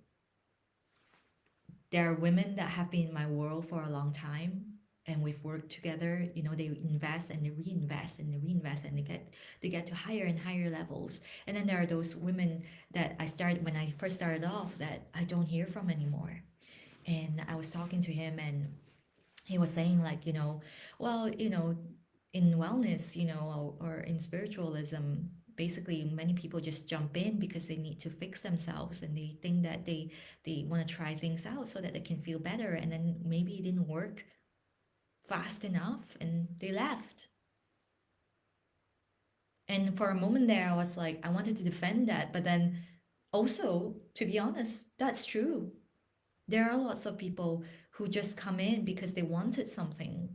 there are women that have been in my world for a long time, and we've worked together. They invest and they reinvest and they reinvest, and they get to higher and higher levels. And then there are those women that when I first started off, that I don't hear from anymore. And I was talking to him, and he was saying, like, well, in wellness, or in spiritualism, basically many people just jump in because they need to fix themselves, and they think that they want to try things out so that they can feel better, and then maybe it didn't work fast enough and they left. And for a moment there, I was like, I wanted to defend that, but then also, to be honest, that's true. There are lots of people who just come in because they wanted something,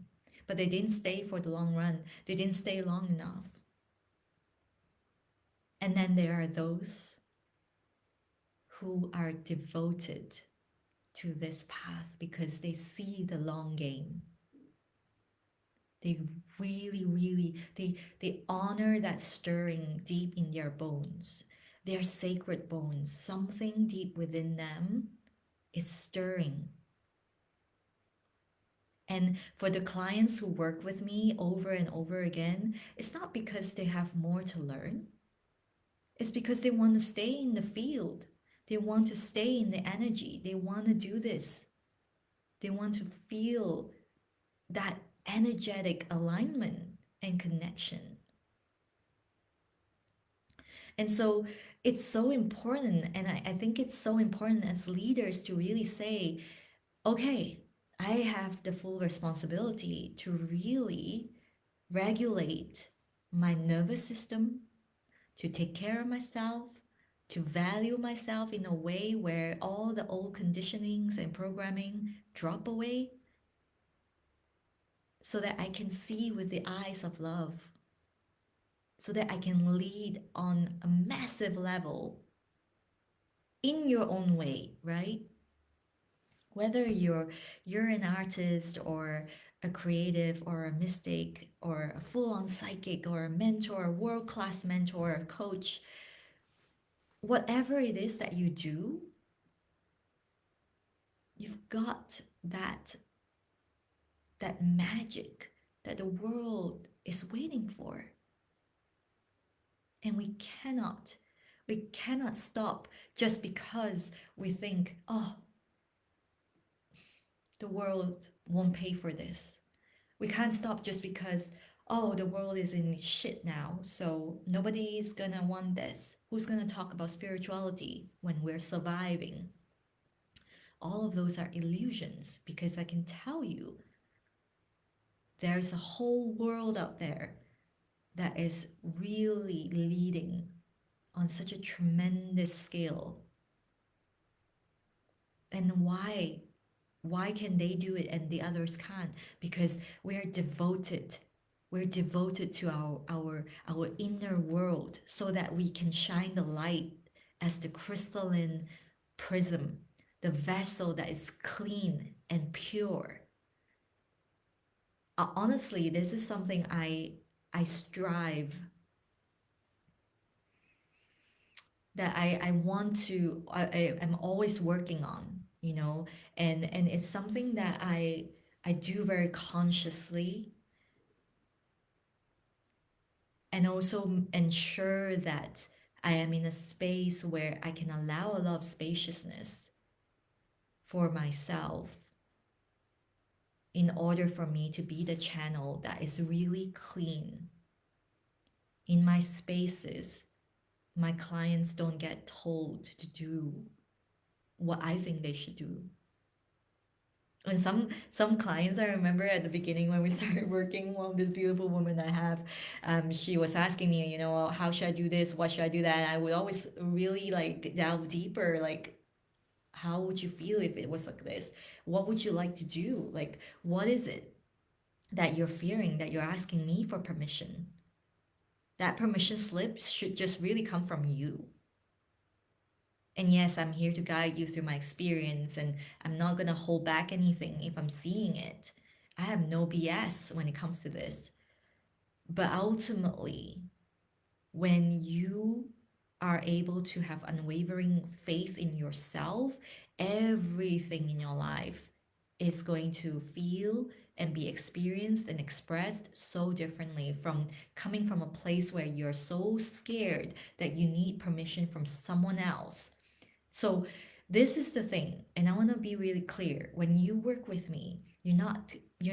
but they didn't stay for the long run. They didn't stay long enough. And then there are those who are devoted to this path because they see the long game. They really, really, they honor that stirring deep in their bones, their sacred bones. Something deep within them is stirring. And for the clients who work with me over and over again, it's not because they have more to learn. It's because they want to stay in the field. They want to stay in the energy. They want to do this. They want to feel that energetic alignment and connection. And so it's so important. And I think it's so important as leaders to really say, okay, I have the full responsibility to really regulate my nervous system, to take care of myself, to value myself in a way where all the old conditionings and programming drop away so that I can see with the eyes of love, so that I can lead on a massive level in your own way, right? Whether you're an artist or a creative or a mystic or a full-on psychic or a mentor, a world-class mentor, a coach, whatever it is that you do, you've got that magic that the world is waiting for. And we cannot stop just because we think, oh, the world won't pay for this. We can't stop just because, oh, the world is in shit now, so nobody is gonna want this. Who's gonna talk about spirituality when we're surviving? All of those are illusions because I can tell you there's a whole world out there that is really leading on such a tremendous scale. And why? Why can they do it and the others can't? Because we're devoted. We're devoted to our inner world so that we can shine the light as the crystalline prism, the vessel that is clean and pure. Honestly, this is something I strive, that I want to, I'm always working on, and it's something that I do very consciously, and also ensure that I am in a space where I can allow a lot of spaciousness for myself in order for me to be the channel that is really clean. In my spaces, my clients don't get told to do what I think they should do. And some clients, I remember at the beginning when we started working, one of this beautiful woman I have, she was asking me, how should I do this? What should I do that? And I would always really like delve deeper, like, how would you feel if it was like this? What would you like to do? Like, what is it that you're fearing, that you're asking me for permission? That permission slip should just really come from you. And yes, I'm here to guide you through my experience, and I'm not going to hold back anything if I'm seeing it. I have no BS when it comes to this. But ultimately, when you are able to have unwavering faith in yourself, everything in your life is going to feel and be experienced and expressed so differently, from coming from a place where you're so scared that you need permission from someone else. So this is the thing, and I want to be really clear. When you work with me, you're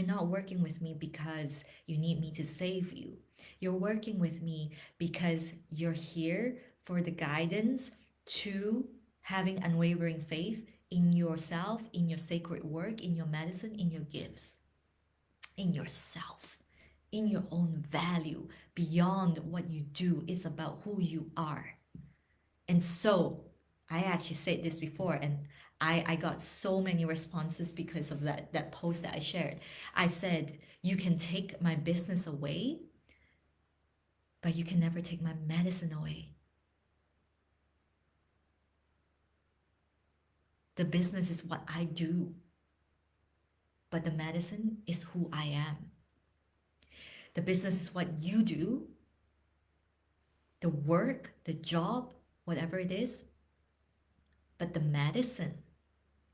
not working with me because you need me to save you. You're working with me because you're here for the guidance to having unwavering faith in yourself, in your sacred work, in your medicine, in your gifts, in yourself, in your own value beyond what you do. It's about who you are. And so I actually said this before, and I got so many responses because of that post that I shared. I said, you can take my business away, but you can never take my medicine away. The business is what I do, but the medicine is who I am. The business is what you do, the work, the job, whatever it is, but the medicine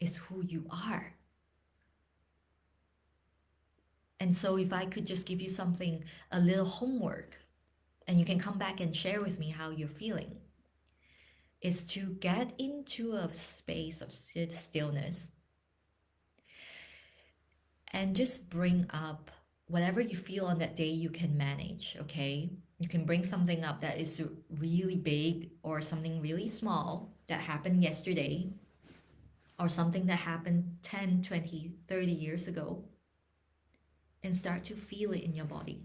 is who you are. And so if I could just give you something, a little homework, and you can come back and share with me how you're feeling, is to get into a space of stillness and just bring up whatever you feel on that day you can manage, okay? You can bring something up that is really big or something really small that happened yesterday or something that happened 10, 20, 30 years ago and start to feel it in your body.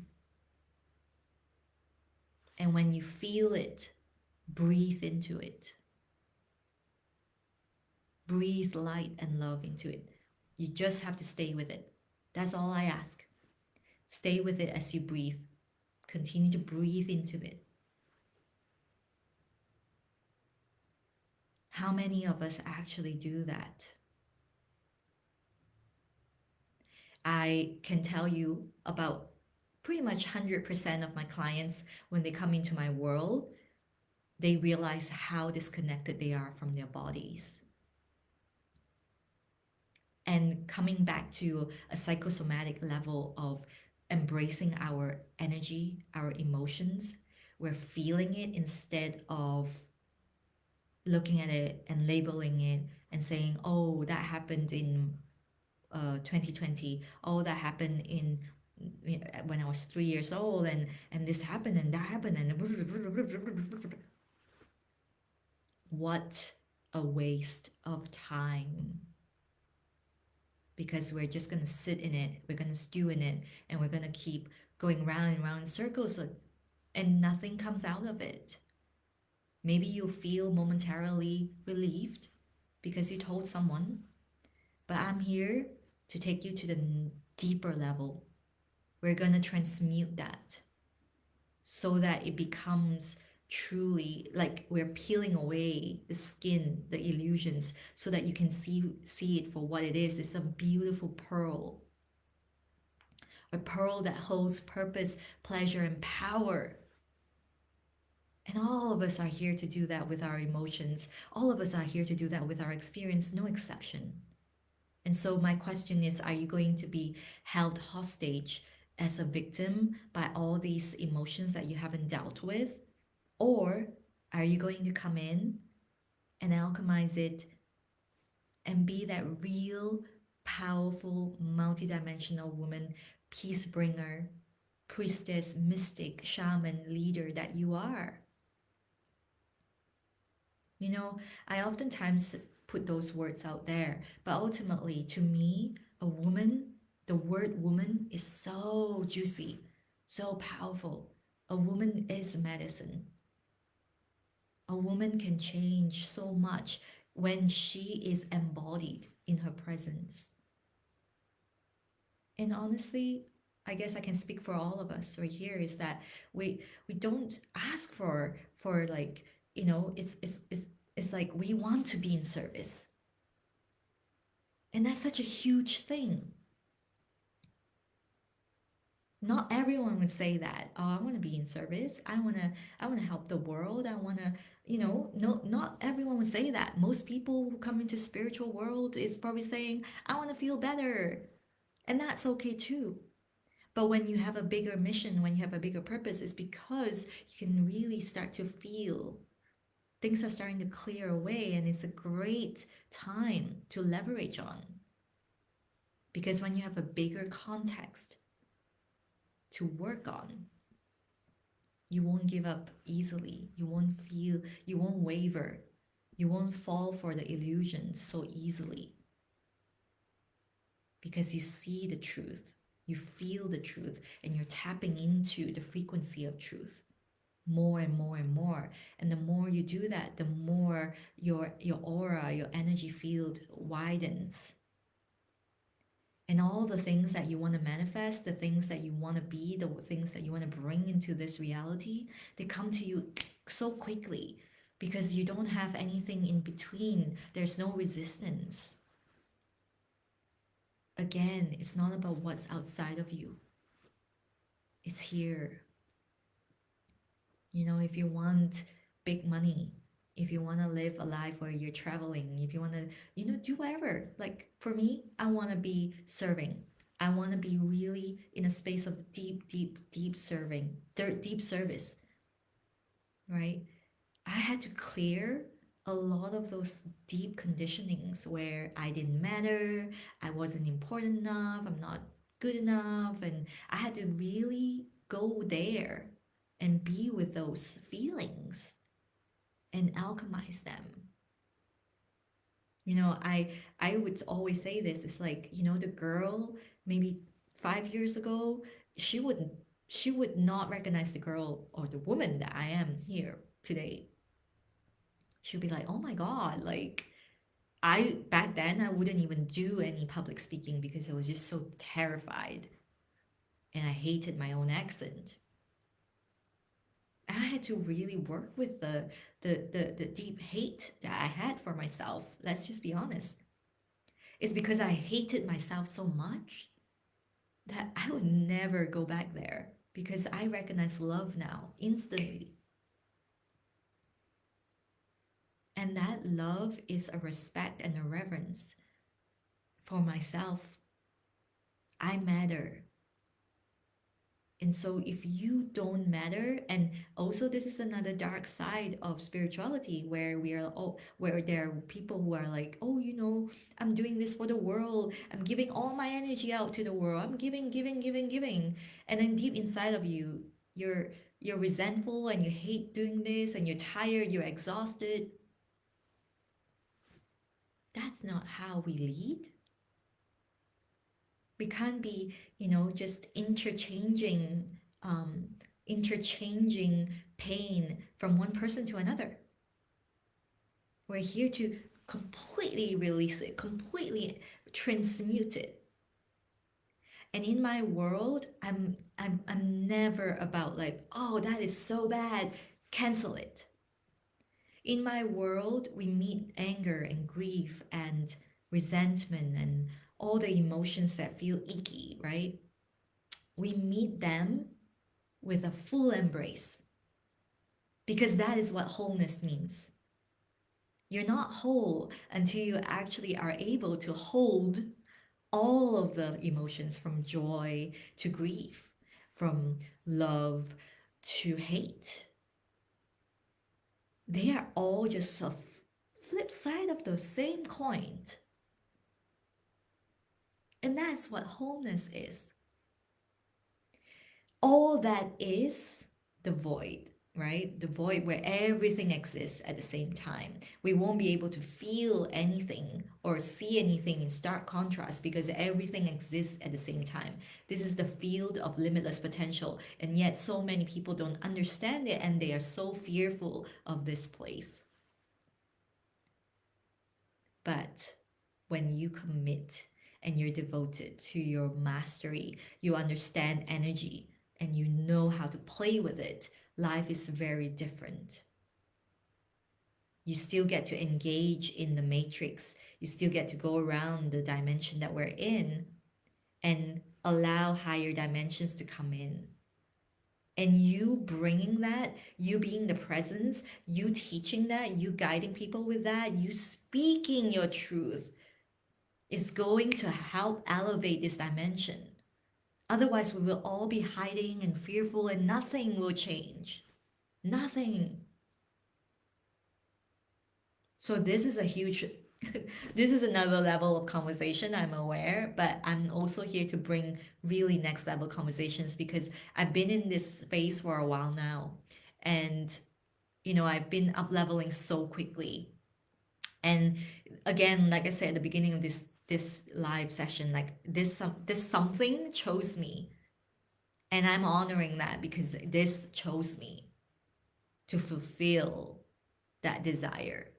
And when you feel it, breathe into it. Breathe light and love into it. You just have to stay with it. That's all I ask. Stay with it as you breathe. Continue to breathe into it. How many of us actually do that? I can tell you about pretty much 100% of my clients, when they come into my world, they realize how disconnected they are from their bodies. And coming back to a psychosomatic level of embracing our energy, our emotions, we're feeling it instead of looking at it and labeling it and saying, oh, that happened in 2020. Oh, that happened in when I was 3 years old, and this happened and that happened and what a waste of time. Because we're just going to sit in it, we're going to stew in it, and we're going to keep going round and round in circles, and nothing comes out of it. Maybe you feel momentarily relieved because you told someone, but I'm here to take you to the deeper level. We're going to transmute that so that it becomes truly like we're peeling away the skin, the illusions, so that you can see it for what it is. It's a beautiful pearl, a pearl that holds purpose, pleasure, and power. And all of us are here to do that with our emotions. All of us are here to do that with our experience, no exception. And so, my question is, are you going to be held hostage as a victim by all these emotions that you haven't dealt with? Or are you going to come in and alchemize it and be that real, powerful, multidimensional woman, peace bringer, priestess, mystic, shaman, leader that you are? You know, I oftentimes put those words out there, but ultimately, to me, a woman, the word woman is so juicy, so powerful. A woman is medicine. A woman can change so much when she is embodied in her presence. And honestly, I guess I can speak for all of us right here, is that we don't ask for like, it's like we want to be in service. And that's such a huge thing. Not everyone would say that. Oh, I want to be in service. I want to help the world. I want to, no, not everyone would say that. Most people who come into spiritual world is probably saying, I want to feel better. And that's okay too. But when you have a bigger mission, when you have a bigger purpose, it's because you can really start to feel things are starting to clear away, and it's a great time to leverage on. Because when you have a bigger context to work on, you won't give up easily. You won't waver. You won't fall for the illusions so easily. Because you see the truth, you feel the truth, and you're tapping into the frequency of truth more and more and more. And the more you do that, the more your aura, your energy field widens. And all the things that you want to manifest, the things that you want to be, the things that you want to bring into this reality, they come to you so quickly because you don't have anything in between. There's no resistance. Again, it's not about what's outside of you, it's here. If you want big money, if you want to live a life where you're traveling, if you want to, do whatever. Like for me, I want to be serving. I want to be really in a space of deep, deep, deep serving, deep service, right? I had to clear a lot of those deep conditionings where I didn't matter, I wasn't important enough, I'm not good enough, and I had to really go there and be with those feelings and alchemize them. I would always say this, it's like, the girl maybe 5 years ago, she wouldn't she would not recognize the girl or the woman that I am here today. She'll be like, oh my God, like back then I wouldn't even do any public speaking because I was just so terrified and I hated my own accent. I had to really work with the deep hate that I had for myself. Let's just be honest. It's because I hated myself so much that I would never go back there because I recognize love now instantly. And that love is a respect and a reverence for myself. I matter. And so if you don't matter, and also this is another dark side of spirituality where where there are people who are like, oh, I'm doing this for the world. I'm giving all my energy out to the world. I'm giving, giving, giving, giving. And then deep inside of you, you're resentful and you hate doing this and you're tired, you're exhausted. That's not how we lead. We can't be, just um, interchanging pain from one person to another. We're here to completely release it, completely transmute it. And in my world, I'm never about like, oh, that is so bad, cancel it. In my world, we meet anger and grief and resentment and all the emotions that feel icky, right? We meet them with a full embrace because that is what wholeness means. You're not whole until you actually are able to hold all of the emotions from joy to grief, from love to hate. They are all just a flip side of the same coin. And that's what wholeness is. All that is the void, right? The void where everything exists at the same time. We won't be able to feel anything or see anything in stark contrast because everything exists at the same time. This is the field of limitless potential, and yet so many people don't understand it and they are so fearful of this place. But when you commit and you're devoted to your mastery, you understand energy, and you know how to play with it, life is very different. You still get to engage in the matrix. You still get to go around the dimension that we're in and allow higher dimensions to come in. And you bringing that, you being the presence, you teaching that, you guiding people with that, you speaking your truth is going to help elevate this dimension. Otherwise, we will all be hiding and fearful and nothing will change. Nothing. So this is a huge, this is another level of conversation, I'm aware, but I'm also here to bring really next level conversations because I've been in this space for a while now. And, I've been up leveling so quickly. And again, like I said at the beginning of this live session, like this something chose me. And I'm honoring that because this chose me to fulfill that desire.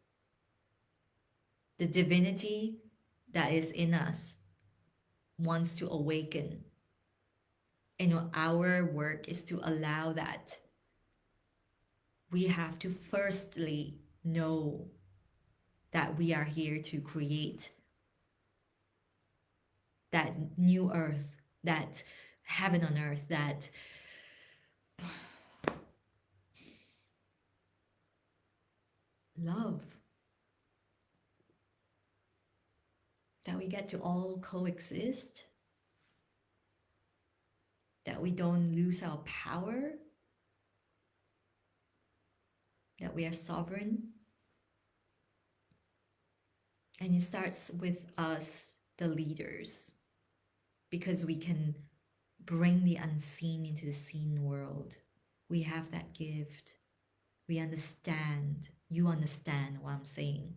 The divinity that is in us wants to awaken. And our work is to allow that. We have to firstly know that we are here to create that new earth, that heaven on earth, that love, that we get to all coexist that we don't lose our power, that we are sovereign. And it starts with us, the leaders, because we can bring the unseen into the seen world. We have that gift. We understand. You understand what I'm saying.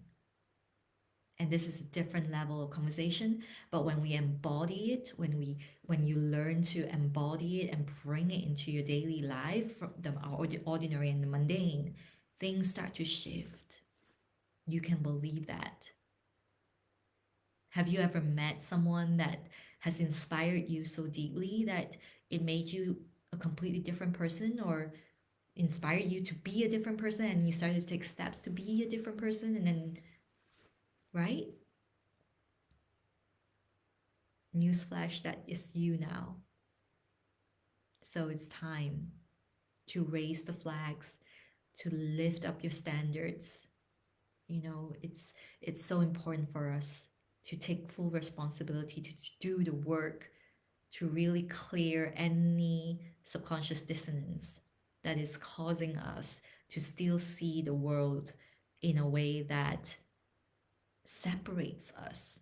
And this is a different level of conversation, but when we embody it, when you learn to embody it and bring it into your daily life, from the ordinary and the mundane, things start to shift. You can believe that. Have you ever met someone that has inspired you so deeply that it made you a completely different person, or inspired you to be a different person, and you started to take steps to be a different person, and then, right? Newsflash, that is you now. So it's time to raise the flags, to lift up your standards. You know, it's so important for us to take full responsibility, to do the work, to really clear any subconscious dissonance that is causing us to still see the world in a way that separates us,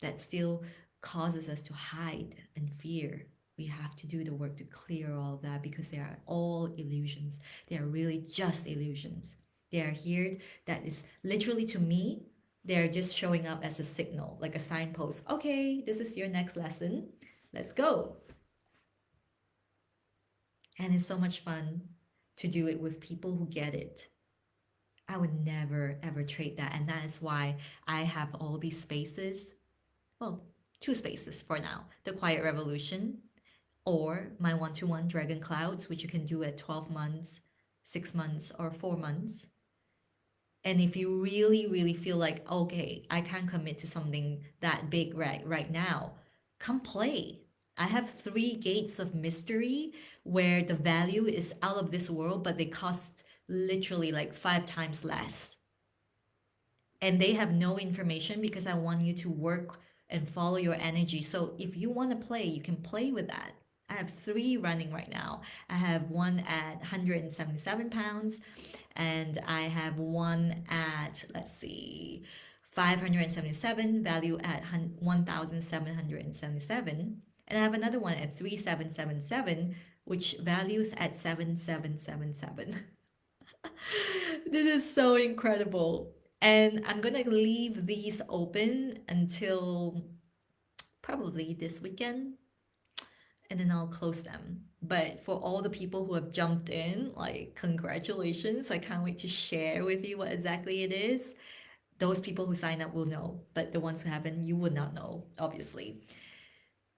that still causes us to hide and fear. We have to do the work to clear all of that, because they are all illusions. They are really just illusions. They are here, that is literally, to me, they're just showing up as a signal, like a signpost. Okay, this is your next lesson. Let's go. And it's so much fun to do it with people who get it. I would never ever trade that. And that is why I have all these spaces. Well, 2 spaces for now: the Quiet Revolution, or my one-to-one Dragon Clouds, which you can do at 12 months, 6 months, or 4 months. And if you really, really feel like, okay, I can't commit to something that big right now, come play. I have 3 gates of mystery where the value is out of this world, but they cost literally like 5 times less. And they have no information, because I want you to work and follow your energy. So if you want to play, you can play with that. I have 3 running right now. I have one at 177 pounds, and I have one at, let's see, 577, value at 1,777. And I have another one at 3777, which values at 7777. This is so incredible. And I'm gonna leave these open until probably this weekend, and then I'll close them. But for all the people who have jumped in, like, congratulations. I can't wait to share with you what exactly it is. Those people who sign up will know, but the ones who haven't, you would not know, obviously.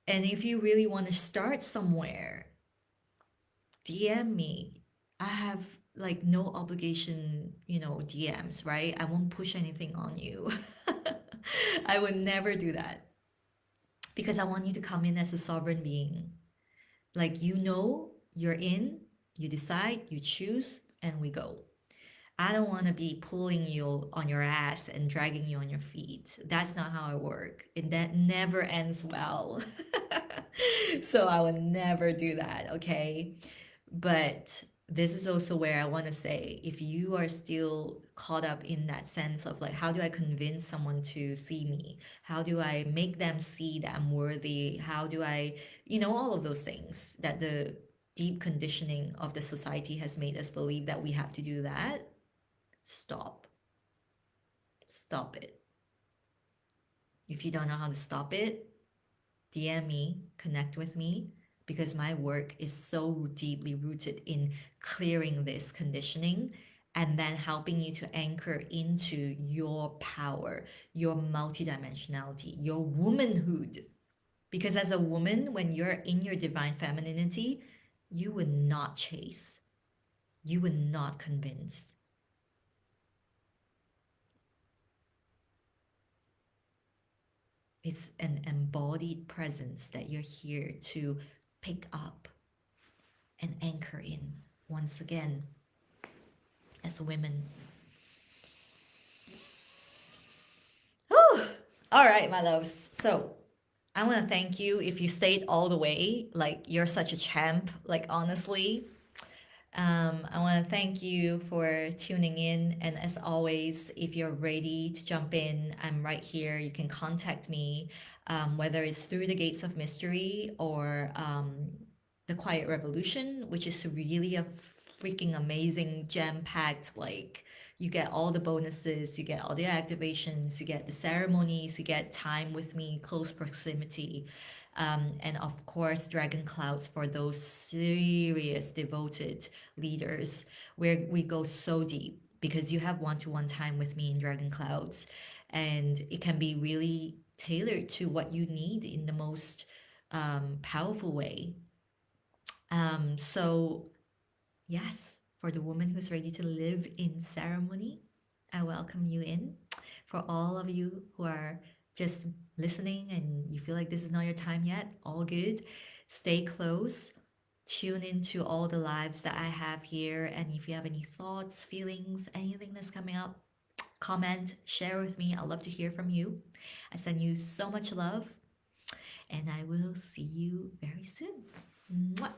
And if you really want to start somewhere, DM me. I have like no obligation, DMs, right? I won't push anything on you. I would never do that, because I want you to come in as a sovereign being. Like, you're in, you decide, you choose, and we go. I don't want to be pulling you on your ass and dragging you on your feet. That's not how I work. That never ends well. So I would never do that, okay? But this is also where I want to say, if you are still caught up in that sense of like, how do I convince someone to see me? How do I make them see that I'm worthy? How do I, all of those things that the deep conditioning of the society has made us believe that we have to do that. Stop. Stop it. If you don't know how to stop it, DM me, connect with me, because my work is so deeply rooted in clearing this conditioning and then helping you to anchor into your power, your multidimensionality, your womanhood. Because as a woman, when you're in your divine femininity, you would not chase, you would not convince. It's an embodied presence that you're here to pick up and anchor in once again as women. Whew. All right, my loves. So I want to thank you if you stayed all the way. Like, you're such a champ. Like, honestly, I want to thank you for tuning in. And as always, if you're ready to jump in, I'm right here. You can contact me, whether it's through the Gates of Mystery or the Quiet Revolution, which is really a freaking amazing, jam packed, like, you get all the bonuses, you get all the activations, you get the ceremonies, you get time with me, close proximity. And of course, Dragon Clouds for those serious, devoted leaders where we go so deep because you have one-to-one time with me in Dragon Clouds, and it can be really tailored to what you need in the most powerful way. So yes, for the woman who's ready to live in ceremony, I welcome you in. For all of you who are just listening and you feel like this is not your time yet, all good. Stay close. Tune into all the lives that I have here. And if you have any thoughts, feelings, anything that's coming up, comment, share with me. I'd love to hear from you. I send you so much love, and I will see you very soon. Mwah.